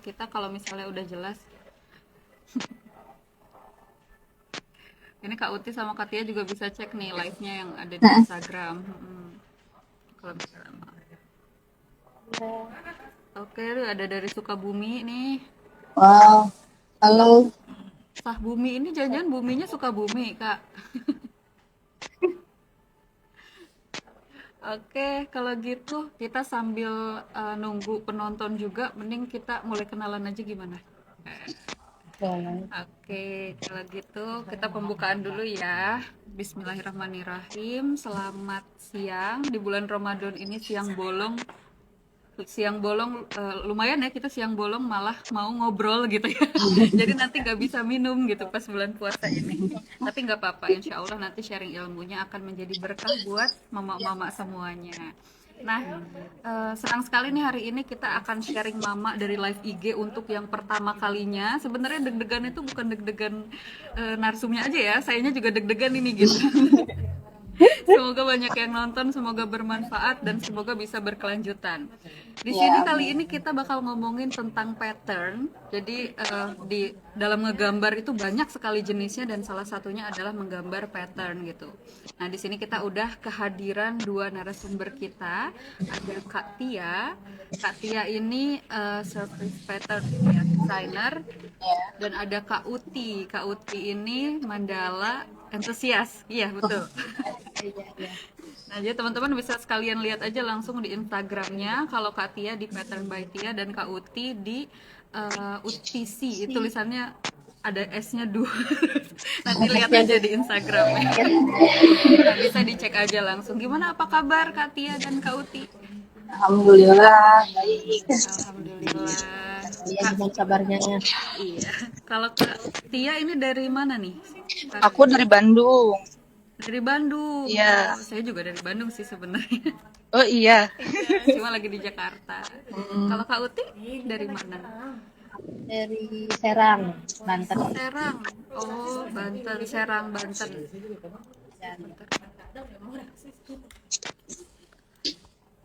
kita kalau misalnya udah jelas. Ini Kak Uti sama Kak Tia juga bisa cek nih live-nya yang ada di Instagram. Kalau misalnya oke, ada dari Sukabumi nih. Wow, halo. Sah Bumi ini jangan-jangan buminya Sukabumi, Kak. Oke, kalau gitu kita sambil nunggu penonton juga, mending kita mulai kenalan aja gimana? Boleh. Oke, kalau gitu kita pembukaan dulu ya. Bismillahirrahmanirrahim. Selamat siang di bulan Ramadan ini siang bolong. Siang bolong lumayan ya kita siang bolong malah mau ngobrol gitu ya. Jadi nanti nggak bisa minum gitu pas bulan puasa ini. Tapi nggak apa-apa, insya Allah nanti sharing ilmunya akan menjadi berkah buat mama-mama semuanya. Nah, senang sekali nih hari ini kita akan sharing mama dari live IG untuk yang pertama kalinya. Sebenarnya deg-degan itu bukan deg-degan narsumnya aja ya, sayanya juga deg-degan ini gitu. Semoga banyak yang nonton, semoga bermanfaat dan semoga bisa berkelanjutan. Di sini Ya, kali amin. ini kita bakal ngomongin tentang pattern. Jadi di dalam ngegambar itu banyak sekali jenisnya dan salah satunya adalah menggambar pattern gitu. Nah, di sini kita udah kehadiran dua narasumber kita. Ada Kak Tia. Kak Tia ini surface pattern ya, designer, Ya. dan ada Kak Uti. Kak Uti ini mandala entusias. Iya, betul. Iya, iya. Nah, jadi teman-teman bisa sekalian lihat aja langsung di Instagramnya. Kalau Kak Tia di Pattern by Tia dan Kak Uti di UTC. Itu tulisannya ada S-nya dua. Nanti lihat Ya, aja udah. di Instagramnya. Ya. Nah, bisa dicek aja langsung. Gimana apa kabar Kak Tia dan Kak Uti? Alhamdulillah, baik. Alhamdulillah. Iya, Kak, gimana kabarnya? iya. Kalau Kak Tia ini dari mana nih? Kak Aku dari Bandung. dari Bandung. Iya. Oh, saya juga dari Bandung sih sebenarnya. Oh iya. Iya, cuma lagi di Jakarta. Hmm, Kalau Kak Uti dari mana? dari Serang, Banten. Serang. Oh, Banten, Serang, Banten. Dan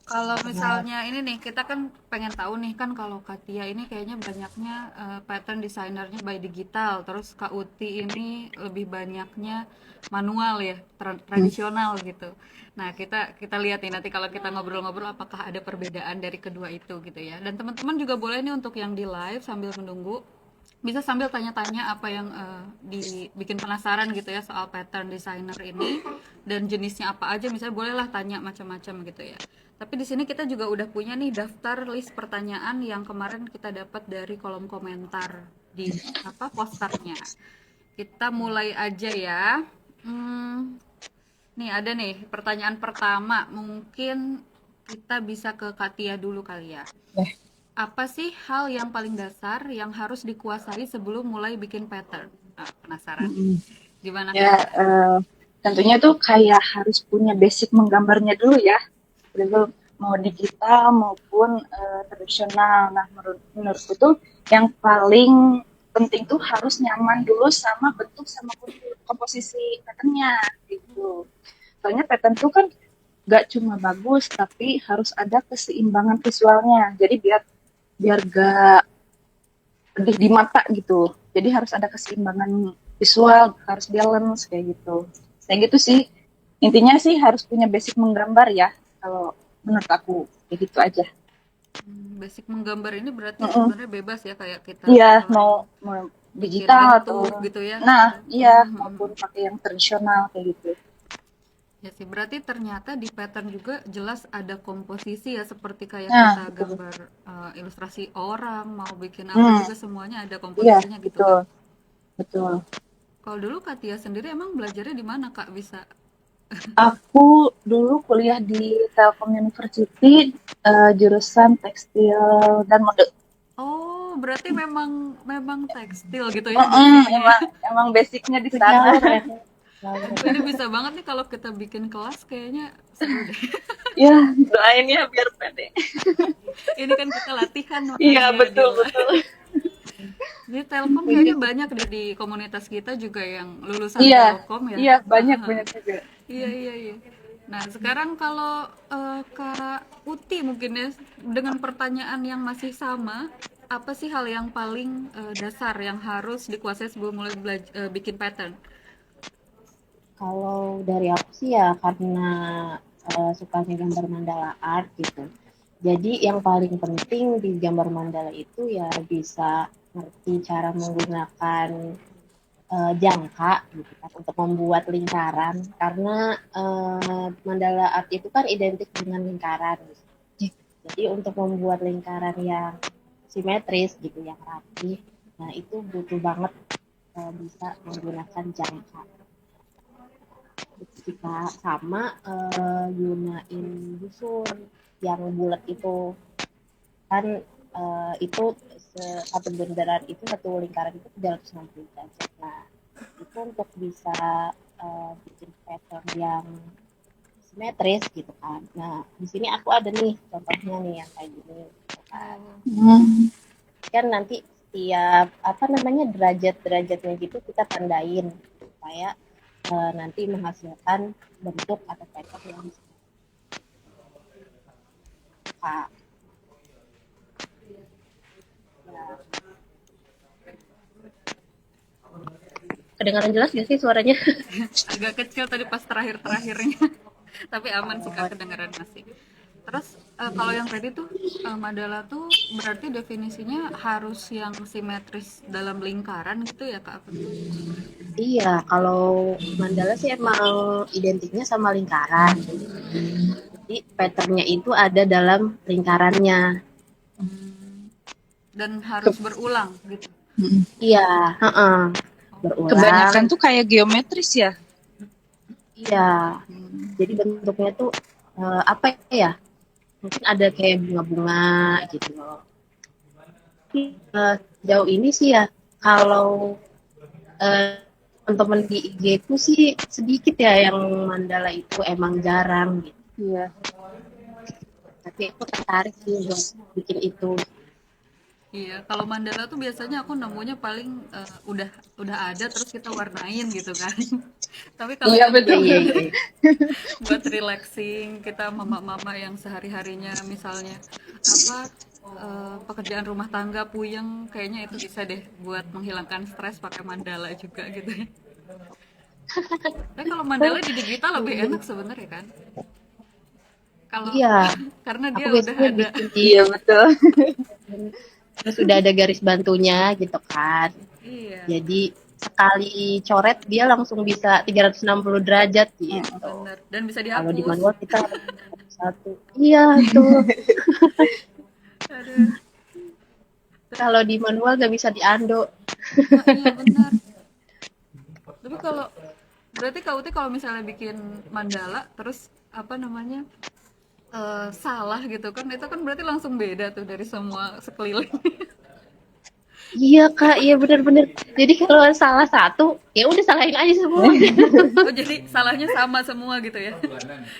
Kalau kenal. misalnya ini nih, kita kan pengen tahu nih kan kalau Katia ini kayaknya banyaknya pattern desainernya by digital, terus Kak Uti ini lebih banyaknya manual ya, tradisional gitu. Nah, kita lihat nih nanti kalau kita ngobrol-ngobrol apakah ada perbedaan dari kedua itu gitu ya. Dan teman-teman juga boleh nih untuk yang di live sambil menunggu bisa sambil tanya-tanya apa yang dibikin penasaran gitu ya soal pattern designer ini dan jenisnya apa aja, misalnya bolehlah tanya macam-macam gitu ya. Tapi di sini kita juga udah punya nih daftar list pertanyaan yang kemarin kita dapat dari kolom komentar di apa posternya. Kita mulai aja ya. Hmm, nih ada nih pertanyaan pertama, mungkin kita bisa ke Katia dulu kali ya. Ya. Apa sih hal yang paling dasar yang harus dikuasai sebelum mulai bikin pattern? Nah, penasaran nih. Mm-mm. Gimana Ya, Kak? tentunya tuh kayak harus punya basic menggambarnya dulu ya. Dulu mau digital maupun tradisional. Nah, menurutku tuh yang paling penting tuh harus nyaman dulu sama bentuk sama komposisi patternnya gitu. Soalnya pattern tuh kan gak cuma bagus, tapi harus ada keseimbangan visualnya. Jadi biar biar gak pedih di mata gitu. Jadi harus ada keseimbangan visual, harus balance kayak gitu. Kayak gitu sih. Intinya sih harus punya basic menggambar ya. Kalau menurut aku kayak gitu aja. Basic menggambar ini berarti Mm-mm. sebenarnya bebas ya kayak kita Iya, mau, selain mau bikin digital atau bentuk gitu ya. nah, iya maupun Hmm. pakai yang tradisional kayak gitu. Ya sih, berarti ternyata di pattern juga jelas ada komposisi ya seperti kayak Nah, kita betul. gambar ilustrasi orang, mau bikin apa Hmm, juga semuanya ada iya, komposisinya gitu betul, Kak. betul. Kalau dulu Katia sendiri emang belajarnya di mana Kak bisa? Aku dulu kuliah di Telkom University, jurusan tekstil dan mode. Oh, berarti memang memang tekstil gitu ya basicnya ya. Emang emang basicnya di sana. Ini bisa banget nih kalau kita bikin kelas kayaknya seru deh. Ya, doain ya biar pede. Ini kan kita latihan Iya, makanya di betul live. betul. Di Telkom Kayak kayaknya gitu. banyak deh di komunitas kita juga yang lulusan Iya, Telkom ya. iya banyak banyak juga. Iya, iya, iya. Nah, sekarang kalau Kak Uti mungkin ya dengan pertanyaan yang masih sama, apa sih hal yang paling dasar yang harus dikuasai sebelum mulai bikin pattern? Kalau dari aku sih ya karena sukanya gambar mandala art gitu. Jadi yang paling penting di gambar mandala itu ya bisa ngerti cara menggunakan jangka gitu kan untuk membuat lingkaran karena mandala art itu kan identik dengan lingkaran. Jadi untuk membuat lingkaran yang simetris gitu, yang rapi, nah itu butuh banget bisa menggunakan jangka. Jika sama gunain busur yang bulat itu kan itu satu bundaran itu satu lingkaran itu 360 derajat. Nah itu untuk bisa bikin pattern yang simetris gitu kan. Nah di sini aku ada nih contohnya nih yang kayak gini gitu kan. Hmm. Kan nanti setiap apa namanya derajat-derajatnya gitu kita tandain supaya nanti menghasilkan bentuk atau pattern yang suka. Ya, kedengaran jelas gak sih suaranya? Agak kecil tadi pas terakhir-terakhirnya. Tapi aman sih Kak, Oh, kedengaran masih. Terus kalau yang tadi tuh mandala tuh berarti definisinya harus yang simetris dalam lingkaran gitu ya Kak? Apa tuh? iya, kalau mandala sih emang identiknya sama lingkaran. Jadi patternnya itu ada dalam lingkarannya. Hmm, dan harus Ke- berulang gitu. Iya, heeh. Berulang. Kebanyakan tuh kayak geometris ya. Iya, jadi bentuknya tuh apa ya? Mungkin ada kayak bunga-bunga gitu loh. Jauh ini sih ya, kalau eh, teman-teman di IG ku sih sedikit ya yang mandala itu emang jarang gitu. Iya. Tapi aku tertarik sih buat bikin itu. Iya, kalau mandala tuh biasanya aku nemunya paling udah ada terus kita warnain gitu kan. Tapi kalau Iya yang Iya, betul. iya, iya. buat relaxing kita mama-mama yang sehari-harinya misalnya apa pekerjaan rumah tangga puyeng kayaknya itu bisa deh buat menghilangkan stres pakai mandala juga gitu ya. Tapi kalau mandala di digital lebih enak sebenarnya kan. Kalau Iya, karena aku dia udah biasanya ada. bikin di Iya betul. terus udah ada garis bantunya gitu kan. Iya, Jadi sekali coret dia langsung bisa 360 derajat gitu. bener dan bisa Kalau di dihapus. manual kita harus satu. Iya tuh. Aduh. Terus Kalau di manual gak bisa diando. iya benar. Tapi kalau berarti Kak Uti kalau misalnya bikin mandala terus apa namanya salah gitu kan itu kan berarti langsung beda tuh dari semua sekeliling. Iya kak, iya benar-benar. Jadi kalau salah satu, ya udah salahin aja semua. Oh jadi salahnya sama semua gitu ya.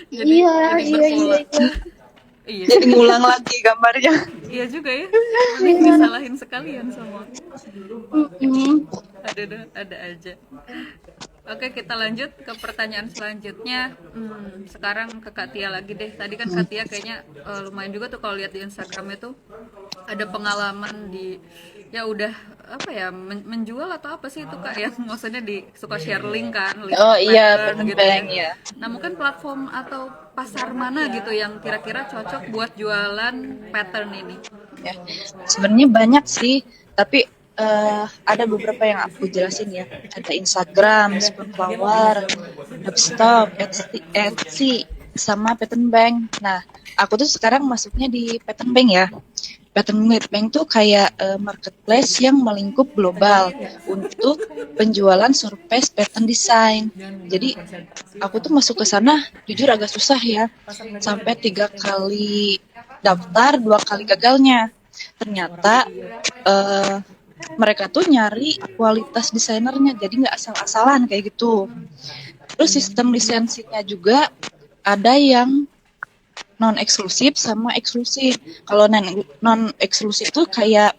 jadi Iya, jadi iya, iya, berpola. iya. Iya Jadi juga. ngulang lagi gambarnya. Iya juga ya. Mending disalahin sekalian semua. Mm-mm. Ada aja. Oke, kita lanjut ke pertanyaan selanjutnya. Sekarang ke Kak Tia lagi deh. Tadi kan Kak Tia kayaknya lumayan juga tuh kalau lihat di Instagramnya tuh ada pengalaman di ya udah apa ya menjual atau apa sih itu Kak yang maksudnya di suka share link kan, link Oh iya, pattern gitu ya. penembeng ya. Nah, mungkin platform atau pasar mana gitu yang kira-kira cocok buat jualan pattern ini? Ya. Sebenarnya banyak sih, tapi ada beberapa yang aku jelasin ya. Ada Instagram, Spoonflower, Dubstop, Etsy, sama Pattern Bank. Nah, aku tuh sekarang masuknya di Pattern Bank ya. Pattern Bank tuh kayak marketplace yang melingkup global untuk penjualan surface pattern design. Jadi aku tuh masuk ke sana jujur agak susah ya. Sampai 3 kali daftar, 2 kali gagalnya. Ternyata eh, mereka tuh nyari kualitas desainernya, jadi nggak asal-asalan kayak gitu. Terus sistem lisensinya juga ada yang non eksklusif sama eksklusif. Kalau non eksklusif tuh kayak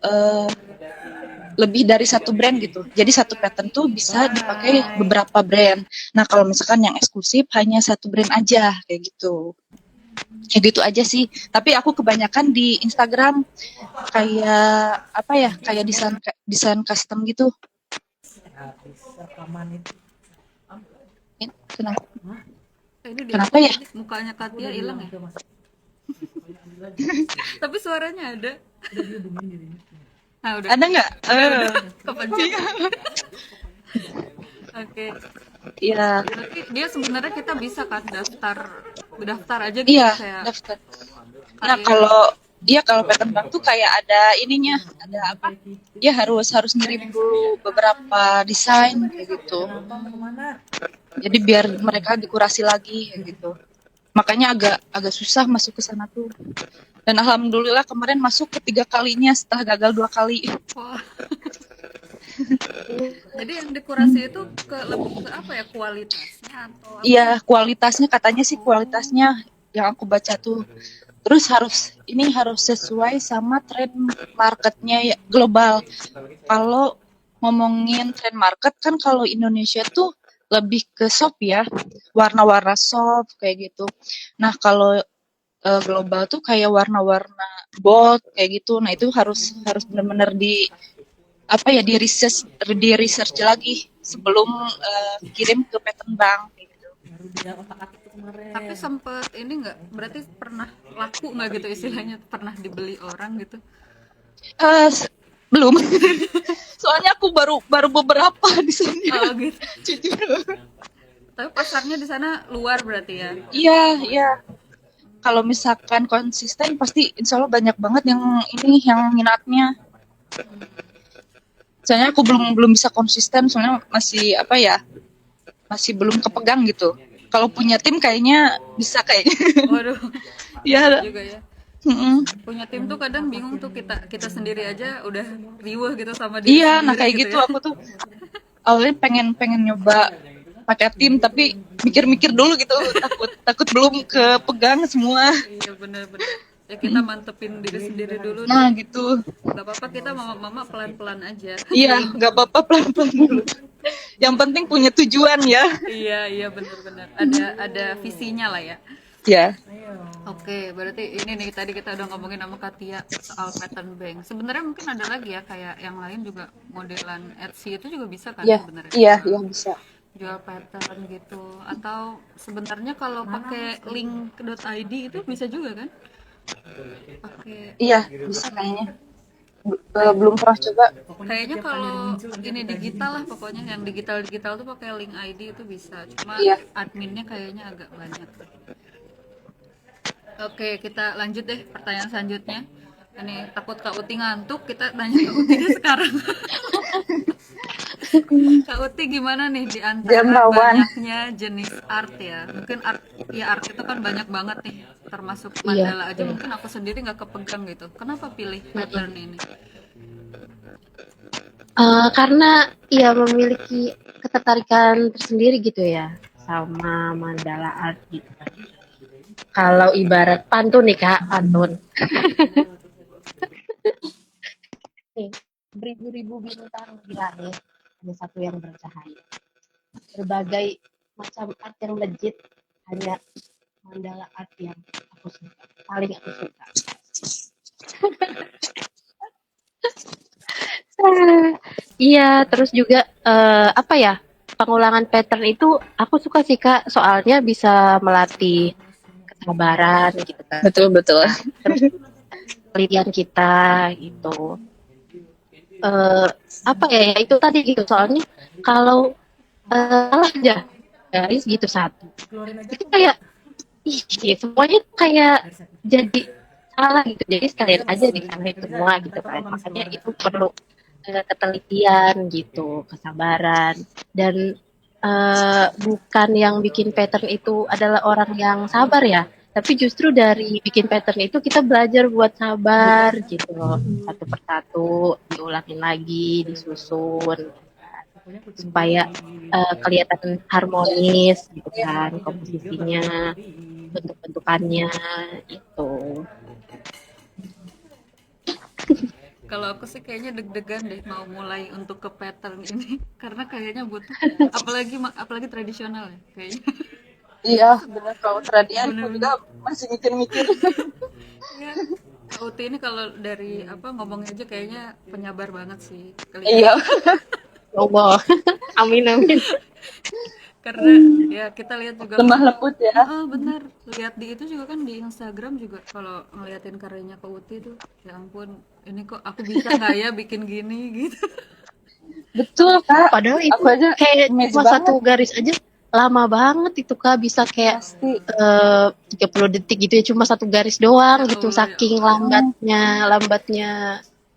eh, lebih dari satu brand gitu. Jadi satu pattern tuh bisa dipakai beberapa brand. Nah kalau misalkan yang eksklusif hanya satu brand aja kayak gitu. Kayak gitu aja sih. Tapi aku kebanyakan di Instagram kayak apa ya? Kayak desain desain custom gitu. Kenapa? Ini dia Kenapa ya? mukanya Katia hilang ya, tapi suaranya ada. Nah, udah. Ada nggak? Udah kepencet. Oke. Iya, Berarti dia sebenarnya kita bisa kan daftar daftar aja gitu iya, kayak daftar. Nah, kayak kalau pattern bank tuh kayak ada ininya, ada apa? Dia harus harus ngirim dulu beberapa desain kayak gitu. Jadi biar mereka dikurasi lagi kayak gitu. Makanya agak agak susah masuk ke sana tuh. Dan alhamdulillah kemarin masuk ketiga kalinya setelah gagal 2 kali. wah. Jadi yang dikurasi itu ke lebih ke apa ya, kualitasnya atau apa? Iya, kualitasnya katanya sih kualitasnya yang aku baca tuh. Terus harus sesuai sama tren marketnya ya, global. Kalau ngomongin tren market kan kalau Indonesia tuh lebih ke soft ya, warna-warna soft kayak gitu. Nah, kalau global tuh kayak warna-warna bold kayak gitu. Nah, itu harus harus benar-benar di apa ya di research lagi sebelum kirim ke pattern bank kayak gitu. Tapi sempet ini nggak, berarti pernah laku nggak gitu istilahnya, pernah dibeli orang gitu? Eh, belum. Soalnya aku baru baru beberapa di sini. Oh gitu. Jujur. Tapi pasarnya di sana luar berarti ya? Iya, iya. Kalau misalkan konsisten pasti insya Allah banyak banget yang ini yang minatnya. Soalnya aku belum belum bisa konsisten, soalnya masih apa ya, masih belum kepegang gitu. Kalau punya tim kayaknya bisa kayaknya. Waduh, bener Ya, juga ya. mm-mm. Punya tim tuh kadang bingung tuh, kita kita sendiri aja udah riweh gitu sama diri Iya, nah sendiri kayak gitu gitu ya. aku tuh awalnya pengen pengen nyoba pakai tim tapi mikir-mikir dulu gitu, takut takut belum kepegang semua. Iya bener-bener. Ya kita mantepin diri sendiri dulu Nah deh. gitu. Gak apa-apa, kita mama-mama pelan-pelan aja Iya, dulu. nggak apa-apa pelan-pelan dulu. Yang penting punya tujuan ya. Iya iya bener-bener. Ada visinya lah ya. Ya, Oke, berarti ini nih tadi kita udah ngomongin sama Katia soal pattern bank. Sebenarnya mungkin ada lagi ya kayak yang lain juga, modelan Etsy itu juga bisa kan iya, sebenarnya iya, jual iya bisa. jual pattern gitu. Atau sebenarnya kalau pakai link.id itu bisa juga kan? Pakai Iya, bisa kayaknya. Belum pernah coba. kayaknya kalau ini digital lah, pokoknya yang digital tuh pakai link ID itu bisa. Cuma Iya. adminnya kayaknya agak banyak. Oke, kita lanjut deh pertanyaan selanjutnya. Ini takut Kak Uti ngantuk, kita tanya Kak Utinya sekarang. Kak Uti gimana nih di Jam antara rawan. banyaknya jenis art ya? Mungkin art, ya art itu kan banyak banget nih, termasuk Iya, mandala aja betul. mungkin aku sendiri nggak kepegang gitu. Kenapa pilih pattern ini? Karena ya memiliki ketertarikan tersendiri gitu ya sama mandala art gitu. Kalau ibarat pantun nih Kak, pantun. Nih, beribu-ribu bintang di langit, hanya satu yang bercahaya. Berbagai macam art yang legit, hanya mandala art yang aku suka, paling aku suka. Iya, terus juga apa ya? Pengulangan pattern itu aku suka sih Kak, soalnya bisa melatih kesabaran gitu kan. Betul, betul. Terus penelitian kita gitu. Eh apa ya, ya itu tadi gitu. Soalnya kalau salah aja garis gitu satu. Itu kayak ih, semuanya kayak jadi salah gitu. Jadi sekalian aja disalahin semua gitu kan. Makanya itu perlu ketelitian gitu, kesabaran dan bukan yang bikin pattern itu adalah orang yang sabar ya, tapi justru dari bikin pattern itu kita belajar buat sabar gitu loh, satu persatu diulangin lagi, disusun supaya kelihatan harmonis gitu kan, komposisinya, bentuk-bentukannya itu. Kalau aku sih kayaknya deg-degan deh mau mulai untuk ke pattern ini karena kayaknya butuh, apalagi apalagi tradisional ya kayaknya. Iya, bener kalau tradian aku juga Bener-bener. masih mikir-mikir. Ya, Kak Uti ini kalau dari apa ngomongnya aja kayaknya penyabar banget sih Iya, kelihatan. Ya Allah. Amin amin. Karena ya kita lihat juga lemah kalau lembut ya. bener lihat di itu juga kan di Instagram juga kalau ngeliatin karyanya Kak Uti tuh ya ampun ini kok aku bisa nggak ya bikin gini gitu. Betul, Kak. Padahal Aku itu aja kayak image cuma satu banget garis aja lama banget itu Kak, bisa kayak pasti. 30 detik gitu ya, cuma satu garis doang Ya gitu, Allah ya saking Allah. lambatnya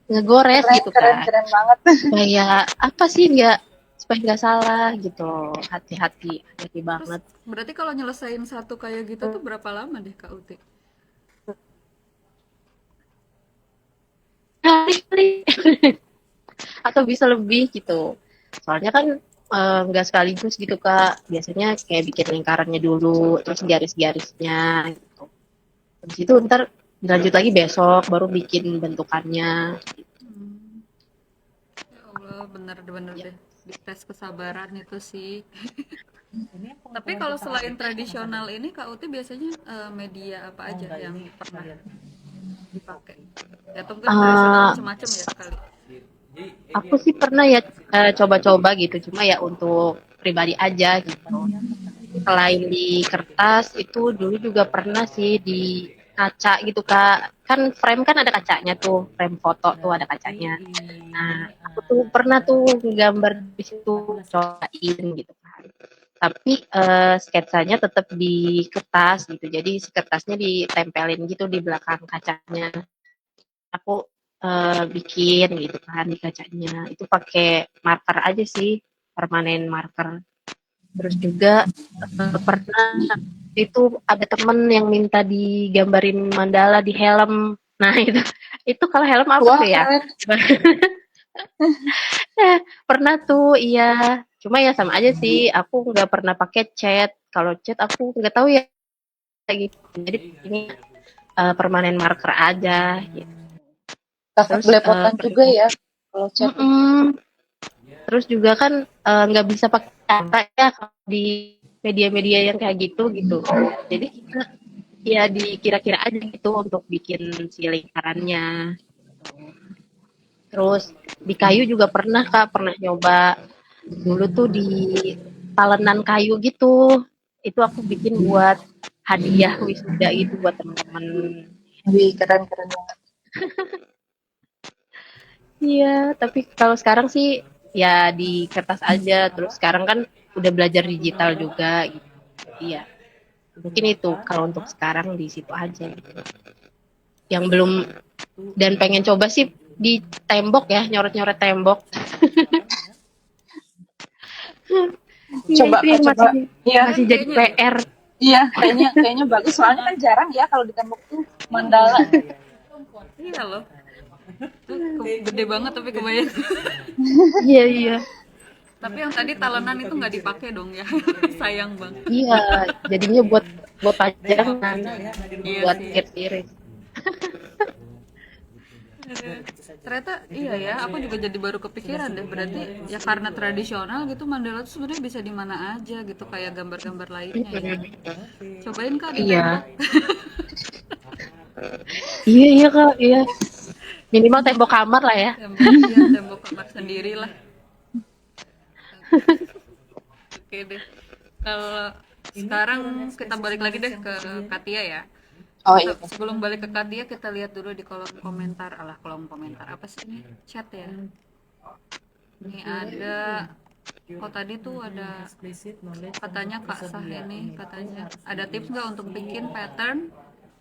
ngegores Keren, gitu keren, Kak. keren banget. Kayak apa sih, nggak, supaya nggak salah gitu loh. Hati-hati, hati Terus banget. berarti kalau nyelesain satu kayak gitu tuh berapa lama deh Kak Uti? Kali atau bisa lebih gitu. Soalnya kan nggak sekaligus gitu Kak. Biasanya kayak bikin lingkarannya dulu, terus garis-garisnya gitu. Terus itu ntar lanjut lagi besok baru bikin bentukannya. Hmm, ya Allah bener-bener Ya. deh dites kesabaran itu sih. Tapi kalau selain tradisional ini Kak Uti biasanya media apa aja yang pernah dipakai? Ya atau mungkin tradisional Eh, macam-macam ya kali. aku sih pernah ya coba-coba gitu, cuma ya untuk pribadi aja gitu. Selain di kertas itu dulu juga pernah sih di kaca gitu Kak. Kan frame kan ada kacanya tuh, frame foto tuh ada kacanya. Nah, aku tuh pernah tuh gambar di situ, cobain gitu kan. Tapi sketsanya tetap di kertas gitu. Jadi si kertasnya ditempelin gitu di belakang kacanya. Aku bikin gitu kan di kacanya. Itu pakai marker aja sih, permanen marker. Terus juga pernah itu ada temen yang minta digambarin mandala di helm. Nah itu kalau helm apa Wah, tuh ya? keren. Pernah tuh, iya. Cuma ya sama aja sih. Aku nggak pernah pakai cat. Kalau cat aku nggak tahu ya gitu. Jadi ini permanen marker aja. Gitu. Kakak Terus belepotan juga ya kalau chat tuh. terus juga kan nggak bisa pakai kata ya di media-media yang kayak gitu gitu. Jadi kita ya dikira-kira aja gitu untuk bikin si lingkarannya. Terus di kayu juga pernah Kak, pernah nyoba. Dulu tuh di talenan kayu gitu. Itu aku bikin buat hadiah wisuda itu buat teman-teman. Wih, keren, keren banget. Iya, tapi kalau sekarang sih ya di kertas aja. Terus sekarang kan udah belajar digital juga gitu. Iya, mungkin itu kalau untuk sekarang di situ aja gitu. Yang belum dan pengen coba sih di tembok ya, nyoret-nyoret tembok. Iya, Coba itu Kak, yang coba. masih Iya, Keren masih jadi kayaknya deh. PR. iya, kayaknya kayaknya bagus. Soalnya kan jarang ya kalau di tembok tuh mandala. Iya loh. Tuh gede banget tapi kebayang. Iya, iya. Tapi yang tadi talenan itu nggak dipakai dong ya. Sayang banget. Iya, jadinya buat buat Buat pajangan, pajangan. Iya buat sih. iris-iris. Ternyata iya ya, aku juga jadi baru kepikiran deh. Berarti ya karena tradisional gitu Mandala tuh sebenarnya bisa di mana aja gitu kayak gambar-gambar lainnya ya. Cobain Kak di tembok. Iya, iya, iya Kak, iya. Minimal tembok kamar lah ya. Tembok ya, tembok kamar sendiri lah. Oke deh. Kalau sekarang kita balik lagi deh ke Katia ya. Oh Kita iya. sebelum balik ke Katia kita lihat dulu di kolom komentar. Alah, kolom komentar apa sih ini? Chat ya. Ini ada oh tadi tuh ada katanya Kak Sah ini katanya ada tips nggak untuk bikin pattern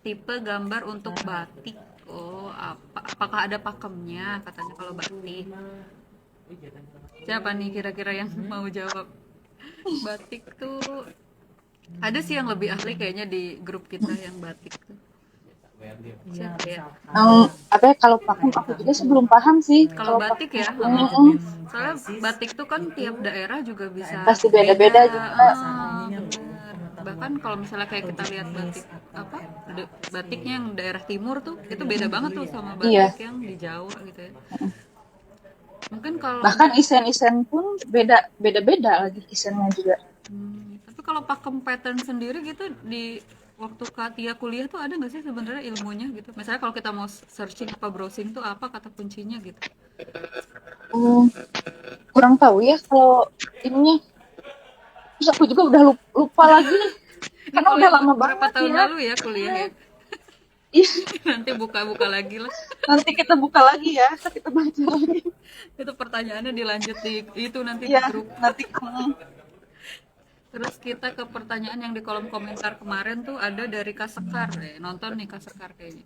tipe gambar untuk batik. Oh, apakah ada pakemnya katanya kalau batik? Siapa nih kira-kira yang mau jawab? Batik tuh ada sih yang lebih ahli kayaknya di grup kita yang batik tuh. Siapa ya? Apa ya, kalau pakem aku juga sih belum paham sih. Kalau Kalau batik pakem ya, itu, soalnya batik tuh kan tiap daerah juga bisa pasti beda. beda-beda juga. Bener. Bahkan kalau misalnya kayak kita lihat batik apa batiknya yang daerah timur tuh itu beda banget tuh sama Iya. batik yang di Jawa gitu ya. Mungkin kalau Bahkan isen-isen pun beda-beda lagi isennya juga. tapi kalau kalau pakem pattern sendiri gitu di waktu Katia kuliah tuh ada nggak sih sebenarnya ilmunya gitu? Misalnya kalau kita mau searching apa browsing tuh apa kata kuncinya gitu? Hmm, kurang tahu ya kalau ininya. Terus aku juga udah lupa lagi nih, Ini karena udah kuliah lama berapa banget tahun ya. lalu ya kuliah ya? Ih, Nanti buka-buka lagi lah. nanti kita buka lagi ya, kita baca lagi. Itu pertanyaannya dilanjut di itu nanti di Iya, grup. nanti. Terus kita ke pertanyaan yang di kolom komentar kemarin tuh ada dari Kak Sekar ya. Nonton nih Kak Sekar kayaknya.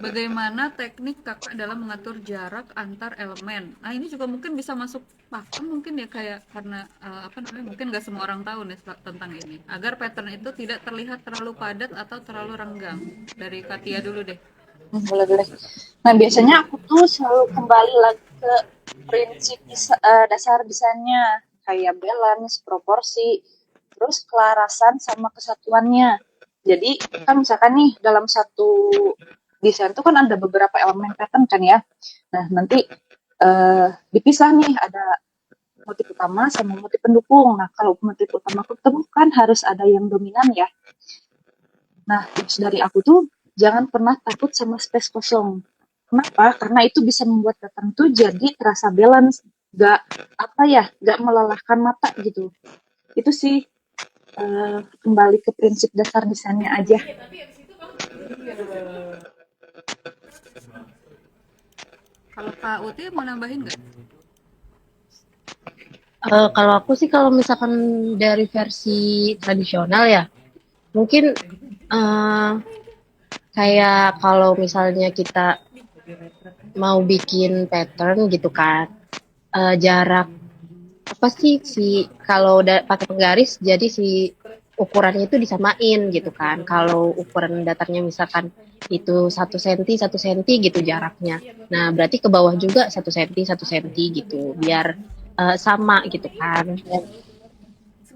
Bagaimana teknik kakak dalam mengatur jarak antar elemen? Nah ini juga mungkin bisa masuk pakem mungkin ya kayak karena apa namanya mungkin nggak semua orang tahu nih tentang ini. Agar pattern itu tidak terlihat terlalu padat atau terlalu renggang. Dari Katia dulu deh. Boleh, boleh. Nah, biasanya aku tuh selalu kembali lagi ke prinsip dasar desainnya, kayak balance, proporsi, terus kelarasan sama kesatuannya. Jadi, kan misalkan nih, dalam satu desain tuh kan ada beberapa elemen pattern kan ya. Nah, nanti dipisah nih, ada motif utama sama motif pendukung. Nah, kalau motif utama ketemu kan harus ada yang dominan ya. Nah, tips dari aku tuh jangan pernah takut sama space kosong. Kenapa? Karena itu bisa membuat pattern tuh jadi terasa balance, gak apa ya, gak melelahkan mata gitu. Itu sih kembali ke prinsip dasar desainnya aja. Kalau Kak Uti mau nambahin nggak? Kalau aku sih kalau misalkan dari versi tradisional ya, mungkin eh, kayak kalau misalnya kita mau bikin pattern gitu kan, jarak apa sih si kalau pakai penggaris jadi si ukurannya itu disamain gitu kan. Kalau ukuran datarnya misalkan itu 1 senti gitu jaraknya. Nah, berarti ke bawah juga 1 senti gitu biar sama gitu kan.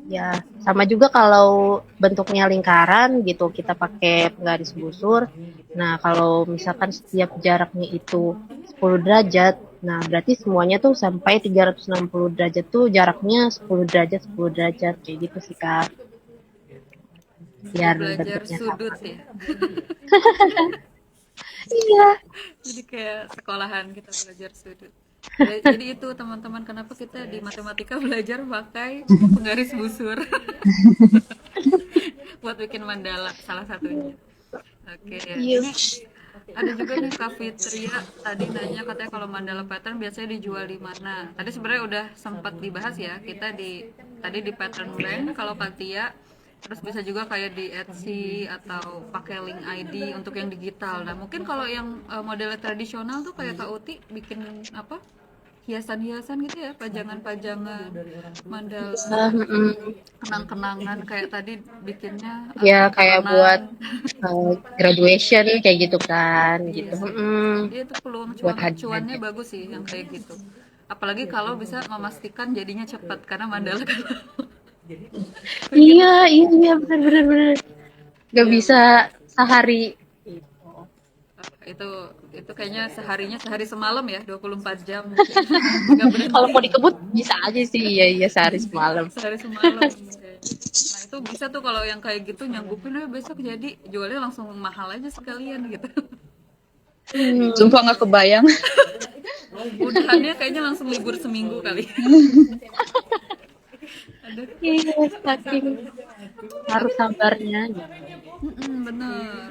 Ya, sama juga kalau bentuknya lingkaran gitu, kita pakai penggaris busur. Nah, kalau misalkan setiap jaraknya itu 10 derajat, nah berarti semuanya tuh sampai 360 derajat tuh jaraknya 10 derajat, 10 derajat. Kayak gitu sih, Kak. Jadi Biar belajar bentuknya sudut sama. ya. Iya. Jadi kayak sekolahan kita belajar sudut. Jadi itu teman-teman kenapa kita di matematika belajar pakai penggaris busur buat bikin mandala salah satunya. Oke, Iya. ini ada juga nih Kak Fitria tadi nanya katanya kalau mandala pattern biasanya dijual di mana. Tadi sebenarnya udah sempat dibahas ya kita di tadi di Pattern Bank kalau Katia. Terus bisa juga kayak di Etsy atau pakai link ID untuk yang digital. Nah mungkin kalau yang model tradisional tuh kayak Kak Uti bikin apa hiasan-hiasan gitu ya, pajangan-pajangan mandala, Mm-mm. kenang-kenangan kayak tadi bikinnya Ya kayak buat tekanan. graduation kayak gitu kan, gitu. Iya sih. Mm-mm. Dia tuh peluang Buat cuannya hadiah. bagus sih yang kayak gitu. Apalagi kalau bisa memastikan jadinya cepat karena mandala kan bikin Iya, iya, benar, benar, benar. Gak ya bisa sehari. itu itu kayaknya seharinya sehari semalam ya 24 jam mungkin nggak Kalau berhenti mau dikebut bisa aja sih. Iya, iya, sehari semalam. sehari semalam kayaknya. Nah itu bisa tuh kalau yang kayak gitu nyanggupin besok jadi jualnya langsung mahal aja sekalian gitu. Hmm, Sumpah nggak kebayang. Udahannya kayaknya langsung libur seminggu kali. Aduh. iya, saking harus sabarnya. Bener.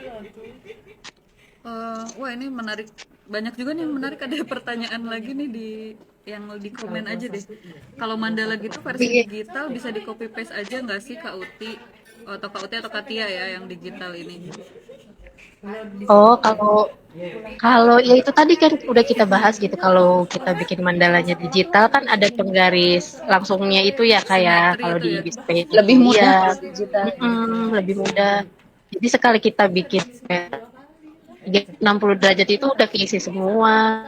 Wah ini menarik, banyak juga nih yang menarik. Ada pertanyaan lagi nih di yang di komen aja deh. Kalau mandala gitu versi Iya. digital bisa di copy paste aja nggak sih Kak Uti atau Kak Uti atau Kak Tia ya yang digital ini? Oh, kalau kalau ya itu tadi kan udah kita bahas gitu. Kalau kita bikin mandalanya digital kan ada penggaris langsungnya itu ya kayak Simetri kalau itu di ya. display gitu. Lebih Iya, mudah kalau digital. lebih mudah. Jadi sekali kita bikin 60 derajat itu udah keisi semua.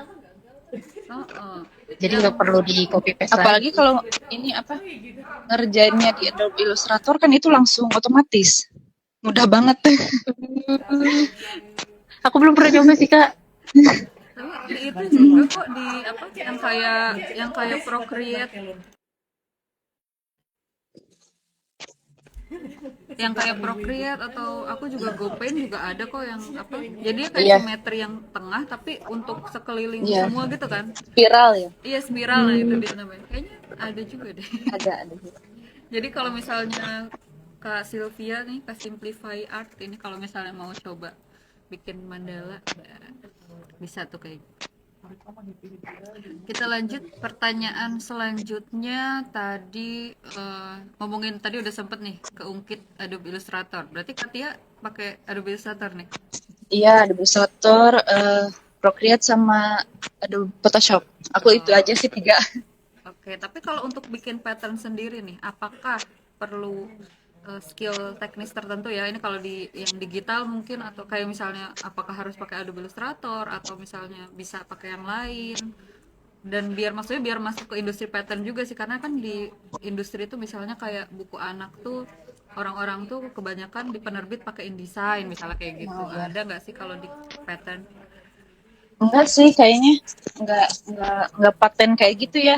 Oh, oh. Jadi Yang nggak perlu di copy paste Apalagi lagi. kalau ini apa, ngerjainnya di Adobe Illustrator kan itu langsung otomatis. Mudah banget. Hmm, aku belum pernah nyoba sih, Kak. tapi di itu juga kok di apa yang kayak Procreate Yang kayak Procreate atau aku juga GoPaint juga ada kok yang apa? Jadi dia kayak Iya, simetri yang tengah tapi untuk sekeliling iya, semua gitu kan? spiral ya. Iya spiral lah itu dia namanya. Kayaknya ada juga deh. Ada. Jadi kalau misalnya Kak Sylvia nih, Kak Simplify Art ini kalau misalnya mau coba bikin mandala, bisa tuh kayak gitu. Kita lanjut pertanyaan selanjutnya tadi ngomongin tadi udah sempet nih keungkit Adobe Illustrator. Berarti Katia pakai Adobe Illustrator nih. Iya, ada Illustrator, Procreate sama Adobe Photoshop. Aku itu Oh, aja sih 3. oke, tapi kalau untuk bikin pattern sendiri nih, apakah perlu skill teknis tertentu ya? Ini kalau di yang digital mungkin atau kayak misalnya apakah harus pakai Adobe Illustrator atau misalnya bisa pakai yang lain? Dan biar maksudnya biar masuk ke industri pattern juga sih karena kan di industri itu misalnya kayak buku anak tuh orang-orang tuh kebanyakan di penerbit pakai InDesign misalnya kayak gitu. Oh ya. Ada nggak sih kalau di pattern? Enggak sih kayaknya enggak paten kayak gitu ya.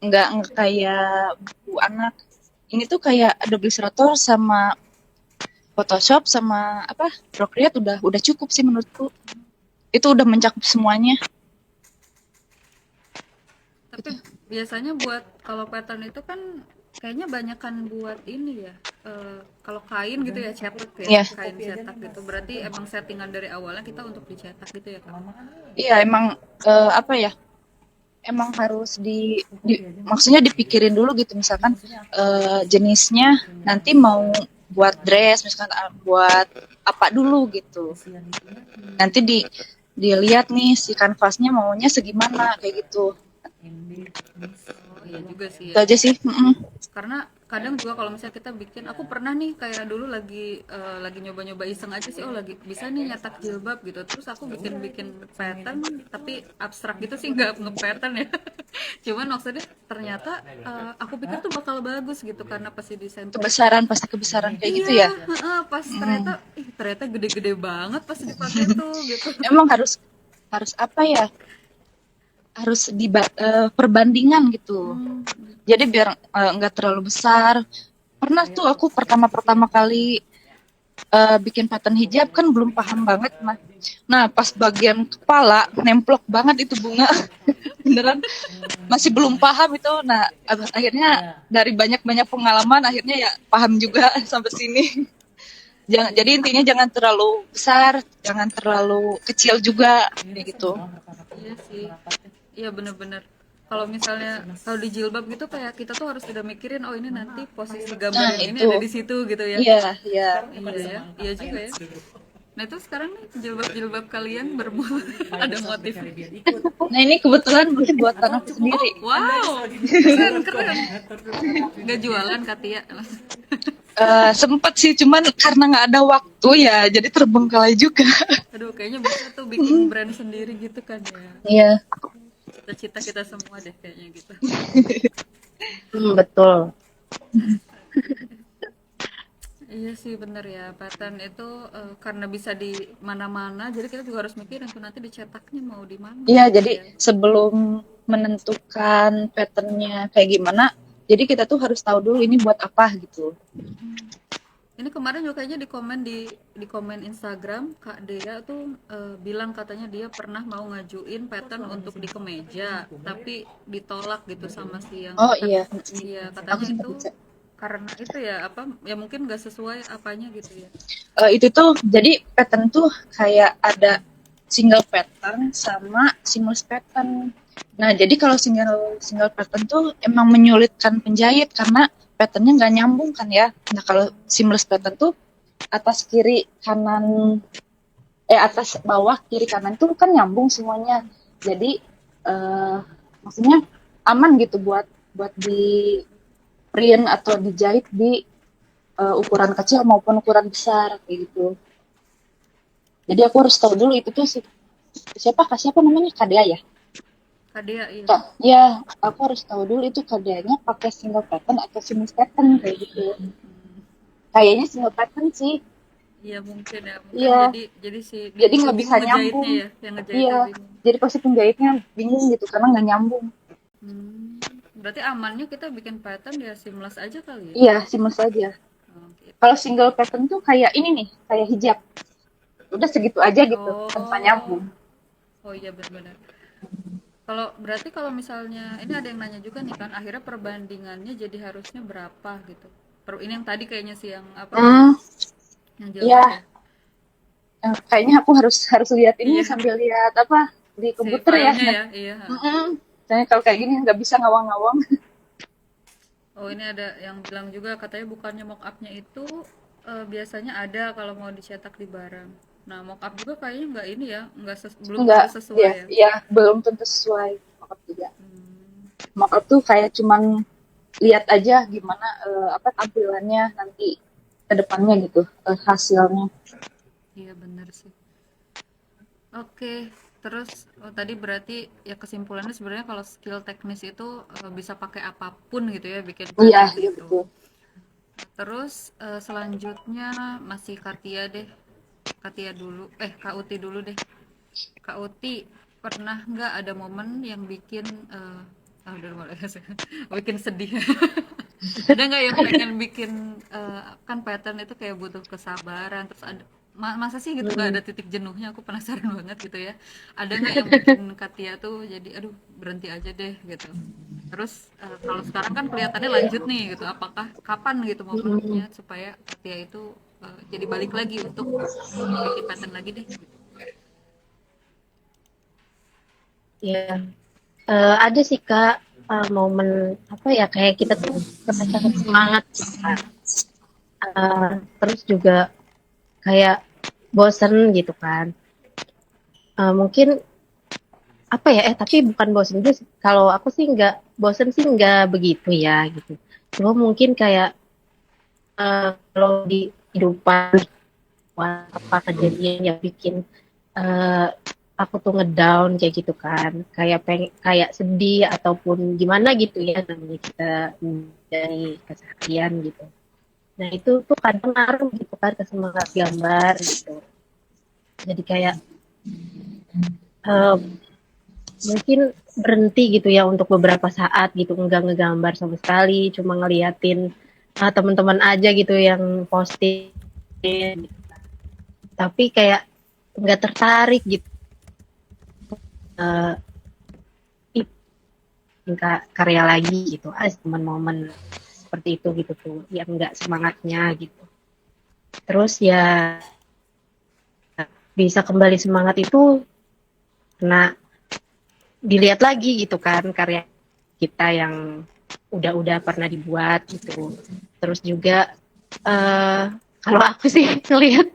Enggak kayak buku anak. Ini tuh kayak Adobe Illustrator sama Photoshop sama apa? Procreate udah cukup sih menurutku. Itu udah mencakup semuanya. Tapi biasanya buat kalau pattern itu kan kayaknya banyakan buat ini ya. Kalau kain gitu ya cetak ya, Iya. kain cetak gitu. Berarti emang settingan dari awalnya kita untuk dicetak gitu ya, Kak? Iya, emang apa ya? Emang harus maksudnya dipikirin dulu gitu misalkan jenisnya nanti mau buat dress misalkan buat apa dulu gitu. Nanti dilihat nih si kanvasnya maunya segimana kayak gitu. Oh, iya juga sih Itu ya. aja sih. Karena kadang juga kalau misalnya kita bikin, aku pernah nih kayak dulu lagi nyoba-nyoba iseng aja sih, oh lagi bisa nih nyetak jilbab gitu, terus aku bikin-bikin pattern tapi abstrak gitu sih, nggak nge-pattern ya. Cuman maksudnya ternyata aku pikir tuh bakal bagus gitu karena pasti desain tuh Pasti kebesaran kayak gitu iya, ya. heeh, pas ternyata gede-gede banget pas dipakai tuh gitu. Emang harus harus apa ya? Harus perbandingan gitu. Hmm, Jadi biar nggak terlalu besar. Pernah tuh aku pertama kali bikin pattern hijab kan belum paham banget nah pas bagian kepala nemplok banget itu bunga beneran masih belum paham itu. Nah akhirnya dari banyak pengalaman akhirnya ya paham juga sampai sini. Jadi intinya jangan terlalu besar jangan terlalu kecil juga kayak gitu. iya sih. Iya bener-bener. Kalau misalnya kalau di jilbab gitu kayak kita tuh harus udah mikirin oh ini nanti posisi gambar Nah yang ini itu ada di situ gitu ya. iya iya. Iya ya, iya juga ya. Nah itu sekarang nih jilbab-jilbab kalian bermuat ada motif. Nah ini kebetulan mungkin buat anakku sendiri. Wow, keren keren. Nggak jualan Katia. Sempet sih cuman karena nggak ada waktu ya jadi terbengkalai juga. Aduh kayaknya bisa tuh bikin brand sendiri gitu kan ya. Iya. Cita-cita kita semua deh kayaknya gitu. Betul. Iya sih bener ya, pattern itu karena bisa di mana-mana, jadi kita juga harus mikirin tuh nanti dicetaknya mau di mana Iya, gitu jadi ya. sebelum menentukan patternnya kayak gimana, jadi kita tuh harus tahu dulu ini buat apa gitu. Ini kemarin juga kayaknya di komen Instagram Kak Dea tuh bilang katanya dia pernah mau ngajuin pattern untuk di kemeja, tapi ditolak gitu sama si yang Oh nyetak. iya, Iya, aku katanya sempat itu baca. karena itu ya apa ya mungkin nggak sesuai apanya gitu ya. Itu tuh jadi pattern tuh kayak ada single pattern sama seamless pattern. Nah, jadi kalau single single pattern tuh emang menyulitkan penjahit karena patternnya nggak nyambung kan ya. Nah, kalau seamless pattern tuh atas kiri kanan atas bawah kiri kanan tuh kan nyambung semuanya. Jadi eh, maksudnya aman gitu buat buat di print atau dijahit di ukuran kecil maupun ukuran besar kayak gitu. Jadi aku harus tahu dulu itu tuh siapa namanya Kadea ya. Kak Dea iya. Kak, ya aku harus tahu dulu itu Kadeanya pakai single pattern atau seamless pattern kayak gitu. Kayaknya single pattern sih. Iya mungkin ya, mungkin Iya, jadi si dia jadi juga nggak bisa bingung ngejahitnya nyambung. ya, yang ngejahitnya Iya, bingung. jadi pasti penjahitnya bingung gitu karena nggak nyambung. Hmm, berarti amannya kita bikin pattern ya seamless aja kali ya. Iya, seamless aja. Kalau single pattern tuh kayak ini nih, kayak hijab. Udah segitu aja gitu, tanpa Oh, nyambung. oh iya benar-benar. Kalau berarti kalau misalnya ini ada yang nanya juga nih kan, akhirnya perbandingannya jadi harusnya berapa gitu. Ini yang tadi kayaknya sih yang apa? Hmm, Yang jilbab ya, ya. kayaknya aku harus harus lihat ini Iya, sambil lihat apa di si komputer ya. filenya Nah, ya, iya. soalnya kalau kayak gini nggak bisa ngawang-ngawang. Oh ini ada yang bilang juga katanya bukannya mock up-nya itu biasanya ada kalau mau dicetak di barang. Nah mock up juga kayaknya nggak ini ya, belum Enggak, tentu sesuai ya, ya. ya belum tentu sesuai mock juga. Hmm, Mock tuh kayak cuman lihat aja gimana apa tampilannya nanti ke depannya gitu, hasilnya. iya bener sih. Oke, terus tadi berarti ya kesimpulannya sebenarnya kalau skill teknis itu bisa pakai apapun gitu ya bikin Iya, pattern iya itu. betul. Terus selanjutnya masih Katia deh. Katia dulu, Kak Uti dulu deh. Kak Uti pernah nggak ada momen yang bikin udah mulai bikin sedih. Ada nggak yang pengen bikin kan pattern itu kayak butuh kesabaran terus ada masa sih gitu nggak Mm-mm. ada titik jenuhnya aku penasaran banget gitu ya ada nggak yang bikin Katia tuh jadi aduh berhenti aja deh gitu terus kalau sekarang kan kelihatannya lanjut nih gitu apakah kapan gitu momennya Mm-mm. supaya Katia itu jadi balik lagi untuk bikin pattern lagi deh gitu. Ya, ada sih Kak, momen apa ya kayak kita tuh kerasa semangat gitu kan. Terus juga kayak bosen gitu kan. Mungkin apa ya? Tapi bukan bosen juga sih. Kalau aku sih nggak bosen sih nggak begitu ya gitu. Cuma mungkin kayak kalau di kehidupan apa kejadian yang bikin eh, aku tuh ngedown kayak gitu kan kayak sedih ataupun gimana gitu ya namanya kita dari keseharian gitu. Nah itu tuh kadang ngaruh gitu kan ke semangat gambar gitu. Jadi kayak eh, mungkin berhenti gitu ya untuk beberapa saat gitu enggak ngegambar sama sekali cuma ngeliatin teman-teman aja gitu yang posting tapi kayak nggak tertarik gitu eh, karya lagi gitu momen-momen seperti itu gitu tuh yang nggak semangatnya gitu terus ya bisa kembali semangat itu karena dilihat lagi gitu kan karya kita yang udah pernah dibuat gitu terus juga eh, kalau aku sih ngelihat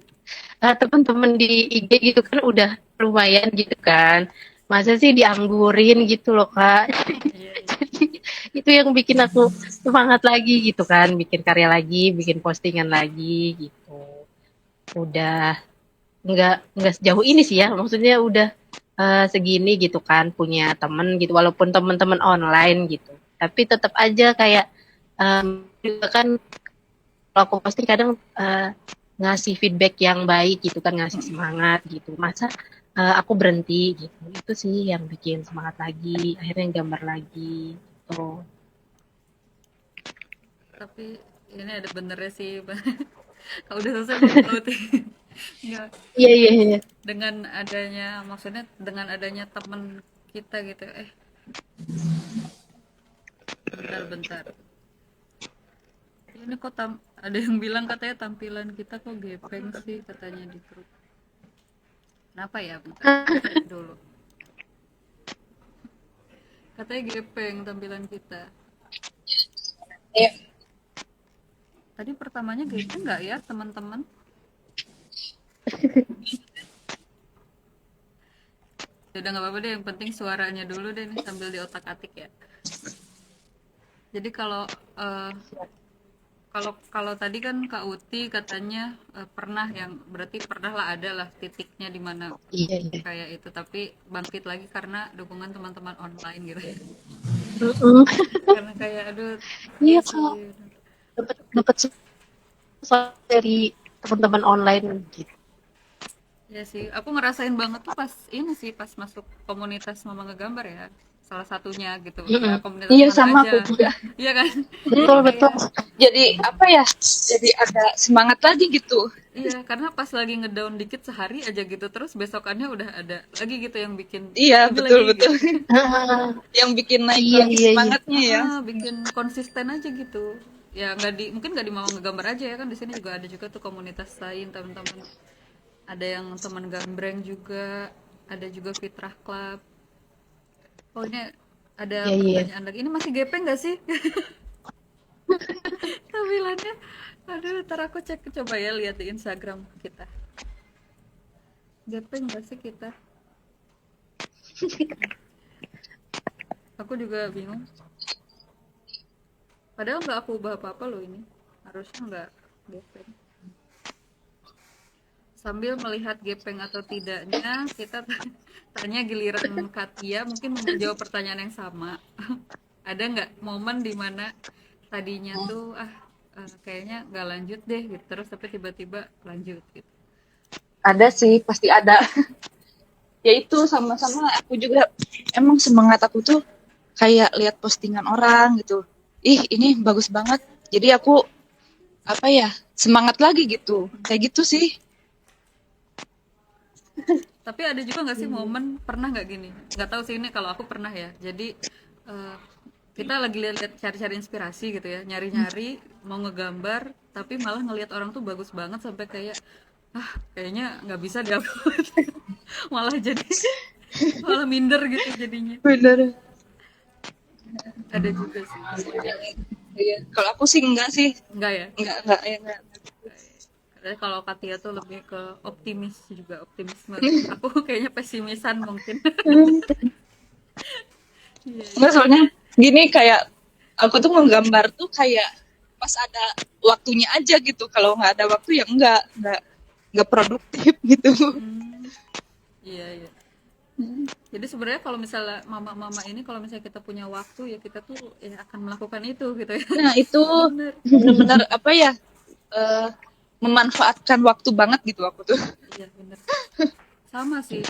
teman-teman di IG gitu kan udah lumayan gitu kan masa sih dianggurin gitu loh kak. Iya, iya. Jadi itu yang bikin aku semangat lagi gitu kan, bikin karya lagi, bikin postingan lagi gitu. Udah nggak sejauh ini sih ya, maksudnya udah segini gitu kan punya temen gitu, walaupun temen-temen online gitu. Tapi tetap aja kayak juga kan kalau aku posting kadang ngasih feedback yang baik gitu kan, ngasih semangat gitu. Masa aku berhenti gitu. Itu sih yang bikin semangat lagi, akhirnya gambar lagi gitu. Tapi ini ada benernya sih kalau udah selesai belum Kak Uti? Nggak. Iya iya iya. Dengan adanya maksudnya dengan adanya temen kita gitu bentar-bentar ini kok ada yang bilang katanya tampilan kita kok gepeng sih katanya di grup kenapa ya bentar cek dulu katanya gepeng tampilan kita Iya. tadi pertamanya gepeng nggak ya teman-teman ya udah nggak apa-apa deh yang penting suaranya dulu deh nih sambil di otak-atik ya jadi eh, kalau kalau tadi kan Kak Uti katanya pernah yang berarti pernah lah ada lah titiknya di mana Iya iya. kayak itu tapi bangkit lagi karena dukungan teman-teman online gitu Mm-mm. karena kayak aduh iya Iya sih kak, dapat sesuatu dari teman-teman online gitu. iya sih aku ngerasain banget tuh pas ini sih pas masuk komunitas mama ngegambar ya salah satunya gitu ya, Mm-mm. komunitas Iya, mana sama aku aja. juga. Iya kan, jadi Betul, betul. kayak Jadi apa ya? Jadi ada semangat lagi gitu. iya, karena pas lagi ngedown dikit sehari aja gitu, terus besokannya udah ada lagi gitu yang bikin Iya, ini betul lagi betul. gitu. Ah, Yang bikin naik iya, lagi iya, iya. semangatnya ya. Bikin konsisten aja gitu. Ya nggak di mungkin nggak di mau ngegambar aja ya kan, di sini juga ada juga tuh komunitas lain teman-teman. Ada yang teman gambreng juga, ada juga Fitrah Club. Oh ini ada Iya, iya. pertanyaan lagi. Ini masih gepeng nggak sih tampilannya? Aduh, ntar aku cek coba ya lihat di Instagram kita. Gepeng nggak sih kita? Aku juga bingung. Padahal nggak aku ubah apa-apa loh ini. Harusnya nggak gepeng. Sambil melihat gepeng atau tidaknya, kita tanya giliran Katia mungkin menjawab pertanyaan yang sama. Ada nggak momen dimana tadinya tuh kayaknya nggak lanjut deh gitu, terus tapi tiba-tiba lanjut gitu. Ada sih, pasti ada. Ya itu sama-sama aku juga emang semangat aku tuh kayak lihat postingan orang gitu. Ih, ini bagus banget. Jadi aku apa ya? Semangat lagi gitu. Kayak gitu sih. Tapi ada juga nggak sih momen pernah nggak gini? Nggak tahu sih ini kalau aku pernah ya. Jadi eh, kita lagi lihat cari-cari inspirasi gitu ya, nyari-nyari mau ngegambar, tapi malah ngelihat orang tuh bagus banget sampai kayak kayaknya nggak bisa deh aku. Malah jadi malah minder gitu jadinya. Bener. Ada juga sih. Iya. Kalau aku sih enggak sih. Enggak ya? Enggak, ya enggak. Karena kalau Katia tuh lebih ke optimis juga, optimisme. Aku kayaknya pesimisan mungkin. Iya, Enggak, iya. soalnya gini kayak aku tuh menggambar tuh kayak pas ada waktunya aja gitu. Kalau nggak ada waktu ya enggak produktif gitu. Hmm, iya, iya. Jadi sebenarnya kalau misalnya mama-mama ini kalau misalnya kita punya waktu ya kita tuh ya akan melakukan itu gitu ya. Nah, itu Bener. benar-benar apa ya? eh, Memanfaatkan waktu banget gitu aku tuh. Iya, bener. Sama sih.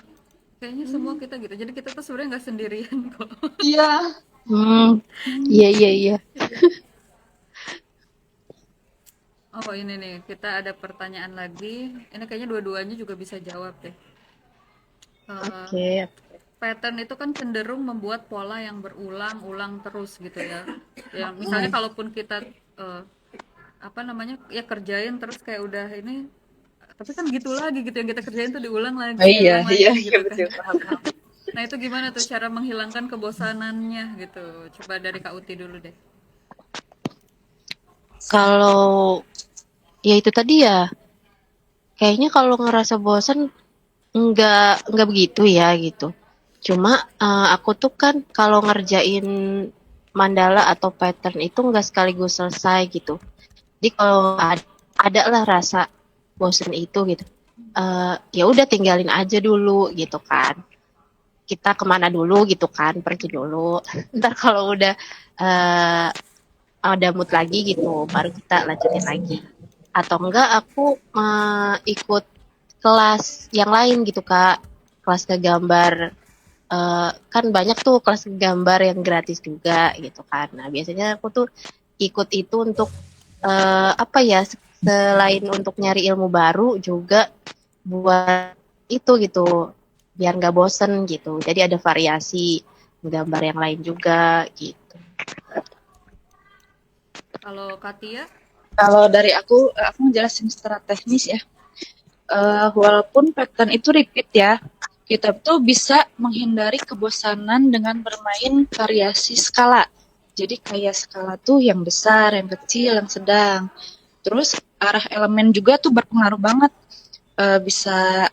Kayaknya semua kita gitu. Jadi kita tuh sebenarnya nggak sendirian kok. Iya. Hmm, iya, iya, iya. Oh, ini nih, kita ada pertanyaan lagi. Ini kayaknya dua-duanya juga bisa jawab deh. Eh, Oke. pattern itu kan cenderung membuat pola yang berulang-ulang terus gitu ya. Ya, misalnya kalaupun kita eh, apa namanya ya kerjain terus kayak udah ini, tapi kan gitu lagi gitu yang kita kerjain tuh Oh, iya, diulang iya, lagi iya gitu kan. betul, paham, paham. Nah itu gimana tuh cara menghilangkan kebosanannya gitu? Coba dari Kak Uti dulu deh. Kalau ya itu tadi ya, kayaknya kalau ngerasa bosan nggak begitu ya gitu. Cuma aku tuh kan kalau ngerjain mandala atau pattern itu nggak sekaligus selesai gitu. Jadi kalau ada lah rasa bosan itu gitu, ya udah tinggalin aja dulu gitu kan. Kita kemana dulu gitu kan, pergi dulu. Ntar kalau udah eh, ada mood lagi gitu, baru kita lanjutin lagi. Atau enggak aku ikut kelas yang lain gitu Kak, kelas ngegambar. Kan banyak tuh kelas gambar yang gratis juga gitu kan. Nah biasanya aku tuh ikut itu untuk apa ya, selain untuk nyari ilmu baru juga buat itu gitu, biar nggak bosen gitu. Jadi ada variasi gambar yang lain juga gitu. Kalau Katia, Kalau dari aku ngejelasin secara teknis ya. Walaupun pattern itu repeat ya, kita tuh bisa menghindari kebosanan dengan bermain variasi skala. Jadi kayak skala tuh yang besar, yang kecil, yang sedang. Terus arah elemen juga tuh berpengaruh banget. Bisa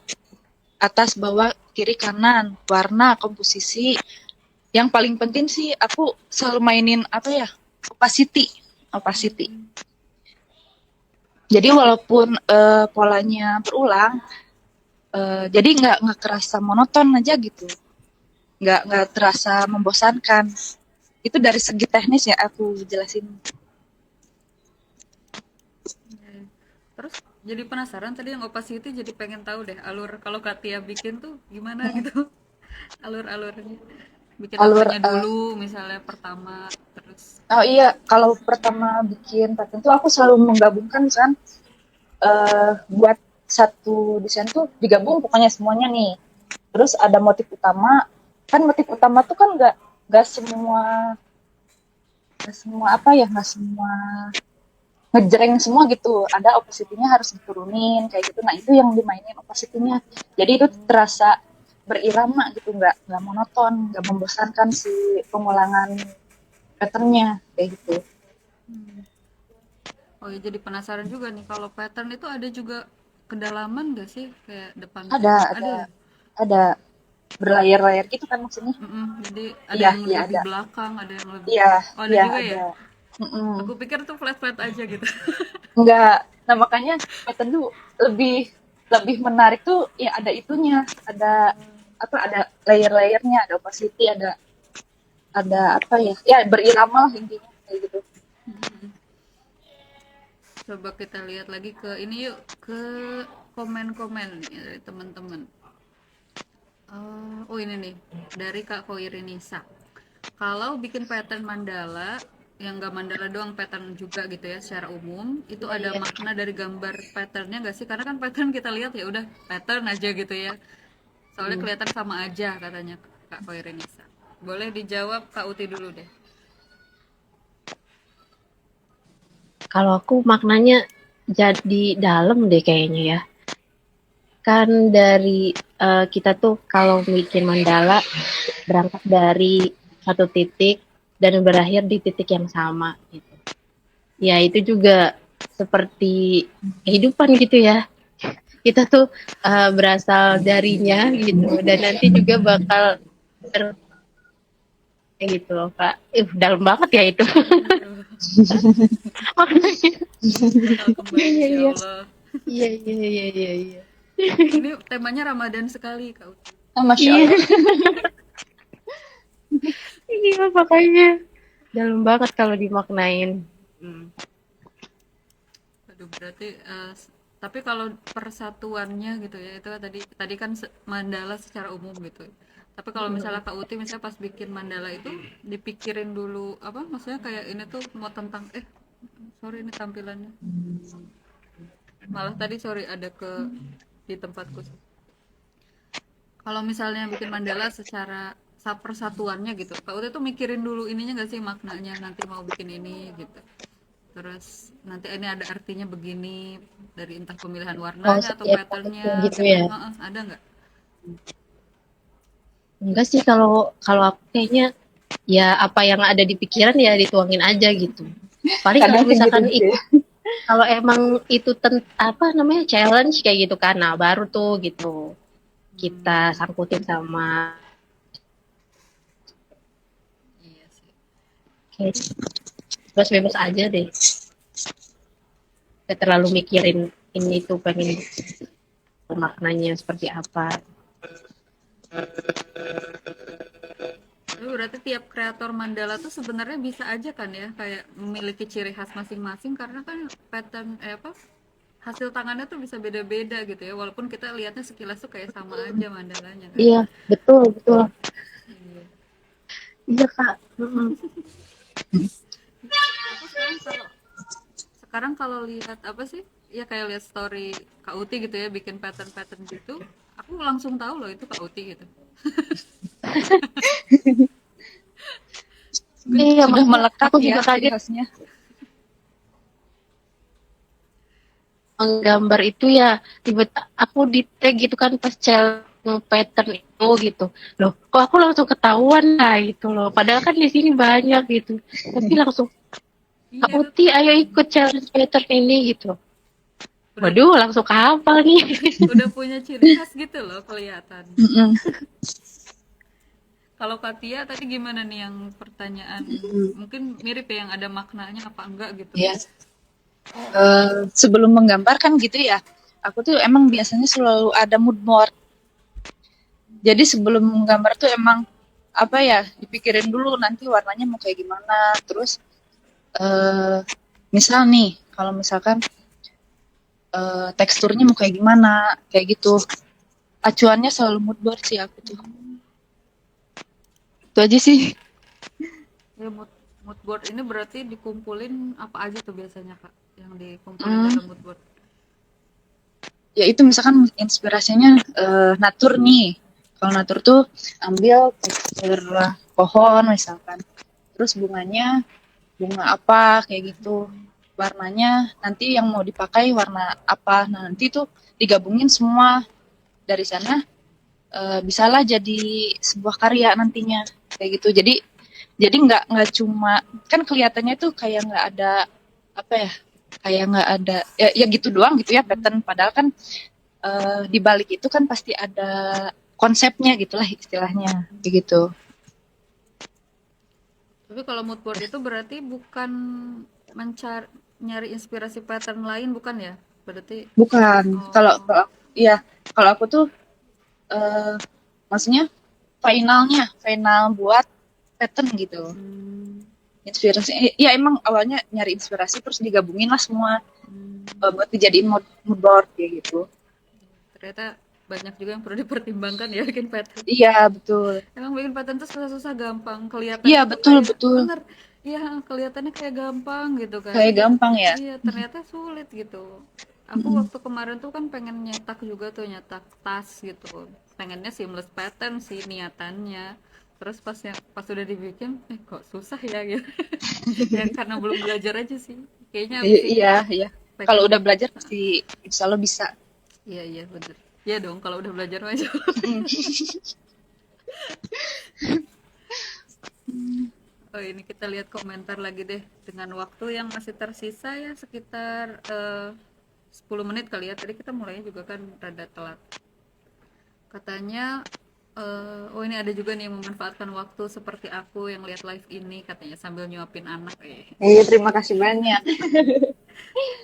atas, bawah, kiri, kanan, warna, komposisi. Yang paling penting sih aku selalu mainin apa ya? Opacity. Opacity. Jadi walaupun polanya berulang, jadi nggak kerasa monoton aja gitu, nggak terasa membosankan. Itu dari segi teknis ya aku jelasin. terus jadi penasaran tadi yang opacity, jadi pengen tahu deh alur kalau Katia bikin tuh gimana gitu. Alur-alurnya bikin alur apanya dulu misalnya pertama, terus oh iya, kalau pertama bikin pattern tuh aku selalu menggabungkan kan, buat satu desain tuh digabung pokoknya semuanya nih. Terus ada motif utama, kan motif utama tuh kan nggak semua, nggak semua apa ya, nggak semua ngejreng semua gitu. Ada opacity-nya harus diturunin kayak gitu. Nah itu yang dimainin opacity-nya. Jadi itu terasa berirama gitu, nggak monoton, nggak membosankan si pengulangan pattern-nya kayak gitu. oh ya jadi penasaran juga nih kalau pattern itu ada juga kedalaman nggak sih kayak depan Ada, belakang ada, ada ya? ada berlayar-layar gitu kan maksudnya. Mm-mm, jadi ada Iya, yang iya lebih ada. belakang ada yang lebih Iya, oh ada iya juga ada. ya, Mm-mm. aku pikir tuh flat flat aja gitu. Enggak. Nah makanya pattern tuh lebih lebih menarik tuh ya ada itunya, ada apa, ada layer-layernya, ada opacity, ada apa ya, ya berirama lah intinya kayak gitu. Coba kita lihat lagi ke ini yuk, ke komen-komen nih dari teman-teman. Oh ini nih dari Kak Koirinisa. Kalau bikin pattern mandala yang nggak mandala doang, pattern juga gitu ya secara umum, itu Iya, ada iya. makna dari gambar patternnya nggak sih? Karena kan pattern kita lihat ya udah pattern aja gitu ya. Soalnya Hmm. kelihatan sama aja katanya Kak Koirinisa. Boleh dijawab Kak Uti dulu deh. Kalau aku maknanya jadi dalam deh kayaknya ya. Kan dari kita tuh kalau bikin mandala berangkat dari satu titik dan berakhir di titik yang sama gitu. Ya itu juga seperti kehidupan gitu ya. Kita tuh berasal darinya gitu dan nanti juga bakal gitu loh Kak. Dalam banget ya itu Aduh, maknanya. bakal kembali Iya iya insyaallah. iya iya iya iya iya. Ini temanya Ramadan sekali Kak Uti. Oh, Masya Iya Allah. iya makanya dalam banget kalau dimaknain. Hmm. Aduh, berarti tapi kalau persatuannya gitu ya, itu tadi tadi kan mandala secara umum gitu. Tapi kalau misalnya Kak Uti misalnya pas bikin mandala itu dipikirin dulu apa maksudnya kayak ini tuh mau tentang sorry ini tampilannya. Malah tadi sorry ada ke di tempatku. Kalau misalnya bikin mandala secara persatuannya gitu, Kak Uti tuh mikirin dulu ininya nggak sih maknanya nanti mau bikin ini gitu. Terus nanti ini ada artinya begini dari entah pemilihan Oh warnanya atau setiap patternnya motifnya gitu gitu. ya. Heeh, ada nggak? Enggak sih kalau kalau aku kayaknya ya apa yang ada di pikiran ya dituangin aja gitu. Paling kalau Kadang kayak gitu misalkan gitu itu ya. kalau emang itu apa namanya challenge kayak gitu kan, nah baru tuh gitu kita Hmm, sangkutin sama iya sih. kayak bebas-bebas aja deh. Gak terlalu mikirin ini tuh pengen maknanya seperti apa. Tapi berarti tiap kreator mandala tuh sebenarnya bisa aja kan ya kayak memiliki ciri khas masing-masing karena kan pattern apa hasil tangannya tuh bisa beda-beda gitu ya walaupun kita lihatnya sekilas tuh kayak sama aja mandalanya kan. Iya, betul, betul. Iya. Iya, Kak. Mm-mm. Aku sekarang kalau lihat apa sih ya kayak lihat story Kak Uti gitu ya bikin pattern-pattern gitu aku langsung tahu loh itu Kak Uti gitu. Iya, Sudah makanya melekat aku ya juga ciri kaget khasnya. menggambar itu ya tiba aku di tag gitu kan pas challenge pattern itu gitu. Loh, kok aku langsung ketahuan lah gitu loh. Padahal kan di sini banyak gitu. Tapi langsung Kak Iya itu Uti ayo ikut challenge pattern ini gitu. udah Waduh, langsung hafal nih. udah punya ciri khas gitu loh kelihatan. Mm-mm. Kalau Katia tadi gimana nih yang pertanyaan mungkin mirip ya yang ada maknanya apa enggak gitu. Ya, sebelum menggambar kan gitu ya. Aku tuh emang biasanya selalu ada mood board. Jadi sebelum menggambar tuh emang apa ya, dipikirin dulu nanti warnanya mau kayak gimana. Terus eh misal nih, kalau misalkan teksturnya mau kayak gimana, kayak gitu. Acuannya selalu mood board sih aku tuh. Itu aja sih. Ya, mood board ini berarti dikumpulin apa aja tuh biasanya Kak yang dikumpulin Hmm, dalam mood board? ya itu misalkan inspirasinya natur nih. Kalau natur tuh ambil tekstur pohon misalkan. Terus bunganya bunga apa kayak gitu. Warnanya nanti yang mau dipakai warna apa. Nah, nanti tuh digabungin semua dari sana bisalah jadi sebuah karya nantinya kayak gitu. Jadi nggak cuma kan kelihatannya tuh kayak nggak ada apa ya kayak nggak ada ya gitu doang gitu ya pattern padahal kan di balik itu kan pasti ada konsepnya gitulah istilahnya kayak gitu. Tapi kalau mood board itu berarti bukan mencari nyari inspirasi pattern lain bukan ya? Berarti Bukan kalau oh, kalau ya kalau aku tuh eh, maksudnya final buat pattern gitu. hmm, Inspirasi ya emang awalnya nyari inspirasi terus digabungin lah semua hmm, buat dijadiin mood board kayak gitu. ternyata banyak juga yang perlu dipertimbangkan ya bikin pattern. Iya betul. Emang bikin pattern tuh susah-susah gampang. Iya Kelihatannya tuh betul kayak betul. bener. Iya, kelihatannya kayak gampang gitu kan. Kayak gampang ya. Iya, ternyata sulit gitu. Aku Mm-mm. waktu kemarin tuh kan pengen nyetak juga tuh, nyetak tas gitu. Pengennya seamless pattern sih niatannya. Terus pas udah dibikin, kok susah ya gitu. Ya karena belum belajar aja sih. Kayaknya abis ini Iya iya. Kalau pengen. udah belajar pasti insya Allah bisa. Iya iya bener. Iya dong kalau udah belajar aja. Mm-mm. Oh, ini kita lihat komentar lagi deh. Dengan waktu yang masih tersisa ya sekitar 10 menit kali ya. Tadi kita mulainya juga kan rada telat. Katanya oh ini ada juga nih yang memanfaatkan waktu seperti aku yang lihat live ini katanya sambil nyuapin anak. Iya terima kasih banyak.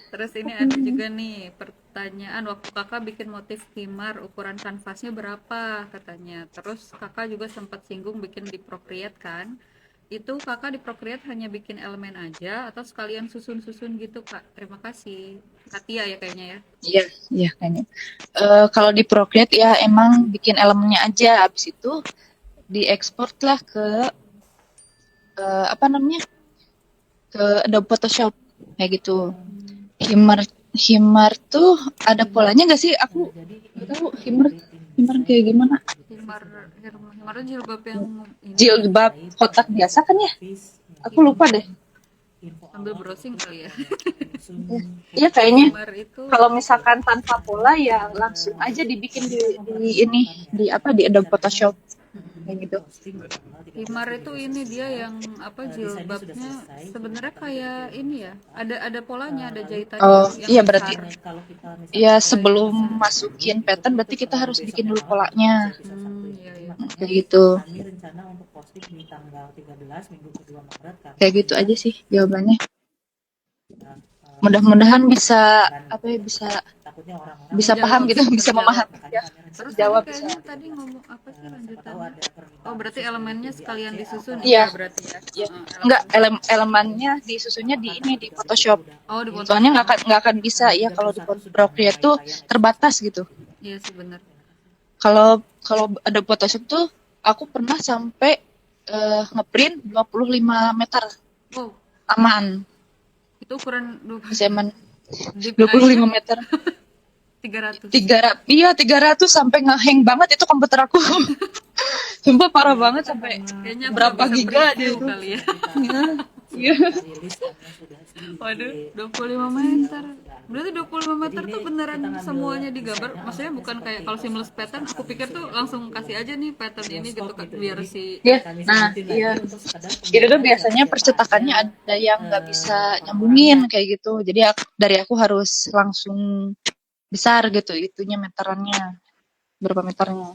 Terus ini ada juga nih pertanyaan waktu kakak bikin motif himar ukuran kanvasnya berapa katanya. Terus kakak juga sempat singgung bikin di Procreate kan. Itu kakak di Procreate hanya bikin elemen aja atau sekalian susun-susun gitu kak? Terima kasih. Katia ya kayaknya ya. Iya iya kayaknya. Kalau di Procreate ya emang bikin elemennya aja. Habis itu diekspor lah ke apa namanya ke Adobe Photoshop kayak gitu. Himar himar tuh ada polanya nggak sih? Aku nggak tahu himar himar kayak gimana. Himar himar itu jilbab yang ini ya. Jilbab kotak biasa kan ya? Aku lupa deh. Sambil browsing kali ya. Ya, iya kayaknya Himar itu kalau misalkan tanpa pola ya langsung aja dibikin di ini di apa di Adobe Photoshop kayak gitu. Himar itu ini dia yang apa jilbabnya sebenarnya kayak ini ya. Ada polanya, ada jahitannya Oh yang iya berarti besar. ya Ada yang sebelum besar. masukin pattern berarti kita harus bikin dulu polanya Iya iya. kayak gitu. Kayak gitu aja sih jawabannya. Mudah-mudahan bisa apa ya bisa bisa paham Menjawab, gitu, bisa terjawab. memahami ya, bisa Terus tadi dijawab bisa. kayaknya tadi ngomong apa sih lanjutannya? Oh, berarti elemennya sekalian disusun Iya, ya berarti ya. iya. Enggak, Elemen. elemennya disusunnya di ini di Photoshop. Oh, di Soalnya Photoshop. nggak akan bisa ya kalau di Procreate tuh terbatas gitu. Iya sih benar. Kalau kalau ada Photoshop tuh aku pernah sampai ngeprint 25 meter Wow, aman. itu ukuran Zaman DPI-nya 25 meter. 300. 300 sampai ngehang banget itu komputer aku. Sumpah parah banget sampai Kayaknya aku nggak berapa bisa giga dia preview itu. kali ya. Iya. Iya. Waduh, 25 meter. Berarti 25 meter tuh beneran semuanya digambar. Maksudnya bukan kayak kalau seamless pattern, aku pikir tuh langsung kasih aja nih pattern ini gitu kan biar si Iya. Nah, iya. Itu tuh biasanya percetakannya ada yang nggak bisa nyambungin kayak gitu. Jadi dari aku harus langsung besar gitu itunya meterannya. Berapa meternya.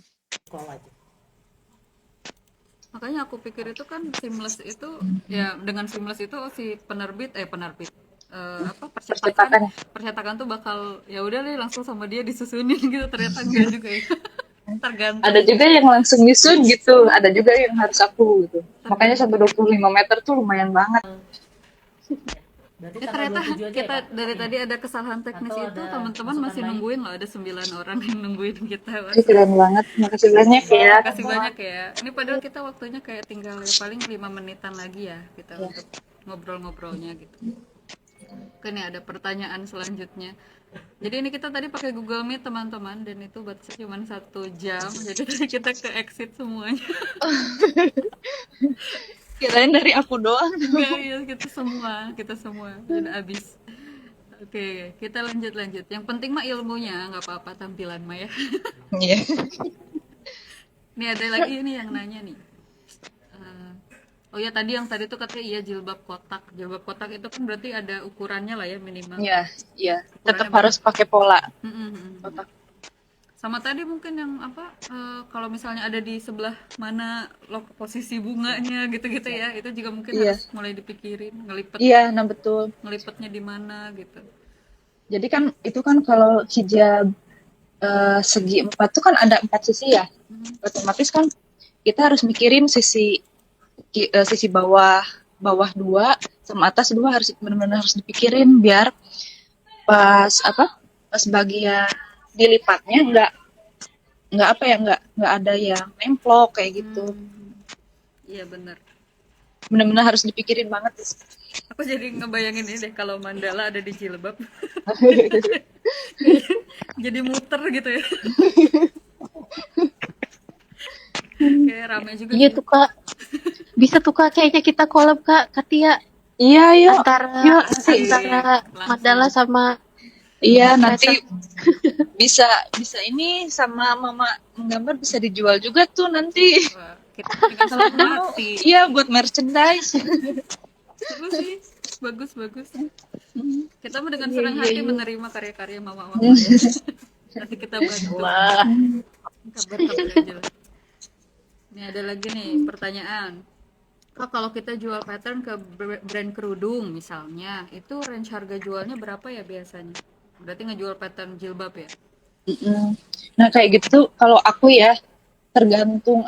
makanya aku pikir itu kan seamless itu ya dengan seamless itu si penerbit apa percetakan Percetakan. percetakan tuh bakal ya udah deh langsung sama dia disusunin gitu ternyata enggak juga ya. Ada Tergantung juga yang langsung nyusun gitu. Ada juga yang harus aku gitu. Makanya tergantung sampai 25 meter tuh lumayan banget. Berarti Eh tanggal ternyata 27 aja ya, kita Kak? dari tadi ada kesalahan teknis Atau itu, ada teman-teman masukan masih lain? nungguin loh, ada 9 orang yang nungguin kita. Wah, Keren banget. Makasih banyak ya makasih semua. banyak ya. Ini padahal kita waktunya kayak tinggal ya paling 5 menitan lagi ya kita Ya. untuk ngobrol-ngobrolnya gitu. Oke nih ada pertanyaan selanjutnya. Jadi ini kita tadi pakai Google Meet teman-teman dan itu batasnya cuma 1 jam. Jadi tadi kita ke exit semuanya. Kirain dari aku doang. Enggak ya kita semua dan habis. Oke, kita lanjut. Yang penting mah ilmunya, nggak apa-apa tampilan mah ya. Iya. Nih ada lagi ini yang nanya nih. Eh, oh ya tadi yang tadi tuh katanya iya jilbab kotak. Jilbab kotak itu kan berarti ada ukurannya lah ya minimal. Iya, iya. Tetap Ukurannya harus pakai pola Mm-mm. otak. Sama tadi mungkin yang apa kalau misalnya ada di sebelah mana posisi bunganya gitu-gitu ya, itu juga mungkin Iya. harus mulai dipikirin Iya, nah betul. ngelipetnya di mana gitu. Jadi kan itu kan kalau hijab segi 4 tuh kan ada 4 sisi ya. Otomatis kan kita harus mikirin sisi bawah 2 sama atas 2 harus benar-benar harus dipikirin biar pas bagian dilipatnya nggak apa ya nggak ada yang nemplok kayak gitu. Iya benar. Benar-benar harus dipikirin banget. Aku jadi ngebayangin ini deh kalau mandala ada di jilbab. Jadi muter gitu ya. Kayak rame juga Iya sih. tuh Kak. Bisa tuh Kak kayaknya kita collab Kak Katia Iya, yuk. antara Sih. Mandala sama Iya, nanti bisa ini sama Mama menggambar bisa dijual juga tuh nanti. Wah, kita dengan senang hati. Iya, buat merchandise. Seru sih. Bagus. Kita mah dengan senang hati menerima karya-karya mama-mama ya. Nanti kita bantu. Wah. Kabar-kabar aja lah. Ini ada lagi nih pertanyaan. Kak, kalau kita jual pattern ke brand kerudung misalnya, itu range harga jualnya berapa ya biasanya? Berarti ngejual pattern jilbab ya? Mm-mm. Nah, kayak gitu kalau aku ya tergantung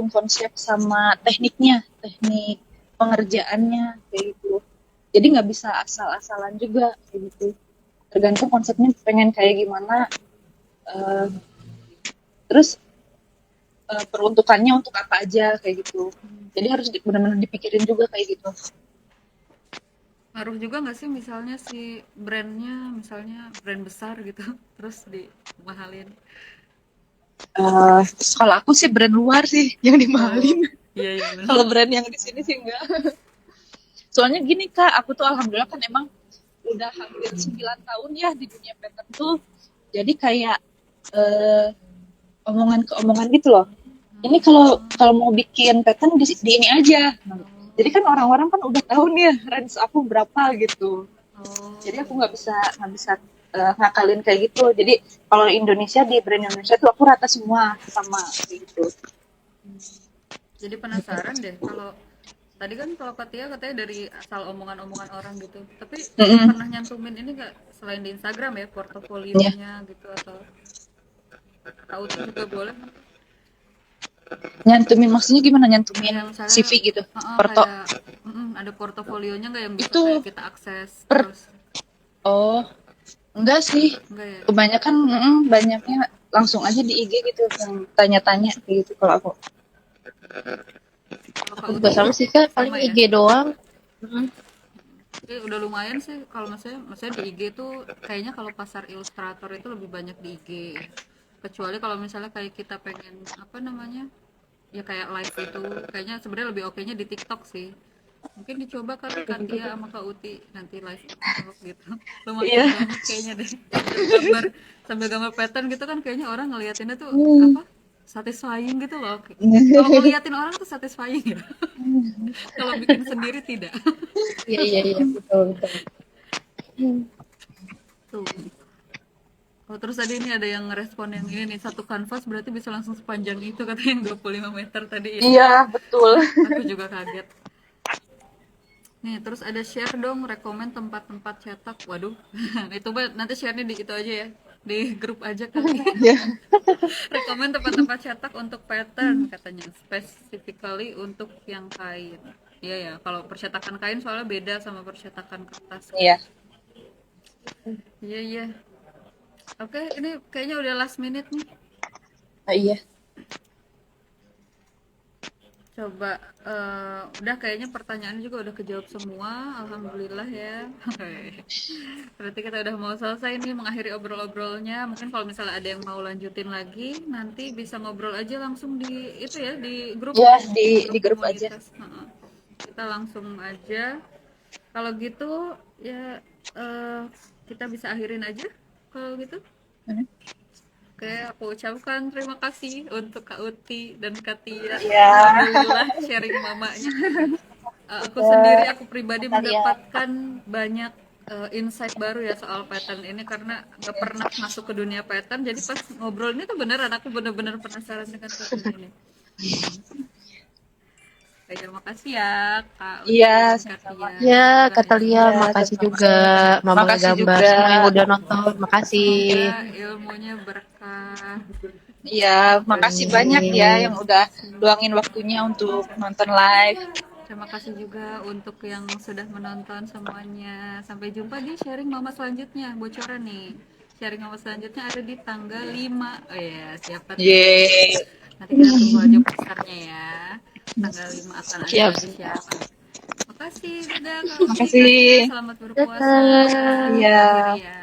konsep sama teknik pengerjaannya kayak gitu. Jadi nggak bisa asal-asalan juga kayak gitu. Tergantung konsepnya pengen kayak gimana. eh, terus peruntukannya untuk apa aja kayak gitu. Jadi harus benar-benar dipikirin juga kayak gitu. Ngaruh juga nggak sih misalnya si brandnya, misalnya brand besar gitu, terus dimahalin? Kalau aku sih brand luar sih yang dimahalin. Iya benar. Kalau brand yang di sini sih enggak. Soalnya gini Kak, aku tuh alhamdulillah kan emang udah hampir 9 tahun ya di dunia pattern tuh. Jadi kayak omongan ke omongan gitu loh. Ini kalau mau bikin pattern di ini aja. Jadi kan orang-orang kan udah tahu nih range aku berapa gitu. Oh, Jadi aku nggak bisa ngakalin kayak gitu. Jadi kalau Indonesia di brand Indonesia tuh aku rata semua sama kayak gitu. jadi penasaran deh kalau tadi kan kalau Katia katanya dari asal omongan-omongan orang gitu. Tapi pernah nyantumin ini nggak selain di Instagram ya portofolionya gitu atau tahu tuh juga boleh? Nyantumin maksudnya gimana nyantumin Ya, misalnya, CV gitu. Kayak, ada portofolionya nggak yang bisa Itu kayak kita akses terus Oh, enggak sih. enggak ya? Kebanyakan banyaknya langsung aja di IG gitu yang tanya-tanya kayak gitu kalau aku. Kalau Kak Aku juga Uti sama sih Kak, paling sama ya? IG doang. Tapi udah lumayan sih kalau maksudnya di IG tuh kayaknya kalau pasar ilustrator itu lebih banyak di IG. Kecuali kalau misalnya kayak kita pengen apa namanya? Ya kayak live itu kayaknya sebenarnya lebih oke-nya di TikTok sih. Mungkin dicoba kali Katia sama Kak Uti nanti live TikTok gitu. Lumayan banget kayaknya deh. Sambil gambar pattern gitu kan kayaknya orang ngeliatinnya tuh apa? Satisfying gitu loh. Kalau ngeliatin orang tuh satisfying ya. Kalau bikin sendiri tidak. Iya, betul. Tuh. Oh, terus tadi ini ada yang ngerespon yang ini nih, satu kanvas berarti bisa langsung sepanjang itu katanya yang 25 meter tadi ya. Iya, betul. Aku juga kaget. Nih, terus ada share dong rekomen tempat-tempat cetak. Waduh. Itu nanti share-nya di itu aja ya. Di grup aja kali. Rekomen tempat-tempat cetak untuk pattern katanya, specifically untuk yang kain. Iya ya, kalau percetakan kain soalnya beda sama percetakan kertas kan. Iya. Iya iya. Oke, ini kayaknya udah last minute nih. Iya. Coba udah kayaknya pertanyaannya juga udah kejawab semua. Alhamdulillah ya. Berarti kita udah mau selesai nih mengakhiri obrol-obrolnya. Mungkin kalau misalnya ada yang mau lanjutin lagi, nanti bisa ngobrol aja langsung di itu ya, di grup Iya, ya, di grup grup aja. komunitas. Heeh. Kita langsung aja. Kalau gitu ya kita bisa akhirin aja kalau gitu. Hmm. Oke, aku ucapkan terima kasih untuk Kak Uti dan Kak Tia. Iya. Alhamdulillah sharing mamanya. Aku sendiri, aku pribadi Natalia. mendapatkan banyak insight baru ya soal pattern ini karena nggak pernah masuk ke dunia pattern. Jadi pas ngobrol ini tuh beneran aku bener-bener penasaran dengan pattern ini. Oke, terima kasih ya Kak Uti Iya, dan Kak sama-sama. Tia. Ya, Udah Kak Talia, Iya, makasih sama-sama. juga. Mama Makasih Gambar, juga. semua yang udah nonton, makasih. Semoga ilmunya berkah. Iya, makasih banyak ya yang udah luangin waktunya untuk nonton live. Terima kasih juga untuk yang sudah menonton semuanya. Sampai jumpa di sharing mama selanjutnya. Bocoran nih. Sharing mama selanjutnya ada di tanggal 5. Oh ya, siapa tuh? Yeay. Nanti kita tunggu aja posternya ya. Tanggal 5 akan ada Siap. di siapa. Makasih, dadah Kak Uti, Kak Makasih. Tia. Selamat berpuasa. Dadah. Iya. Akhiri ya.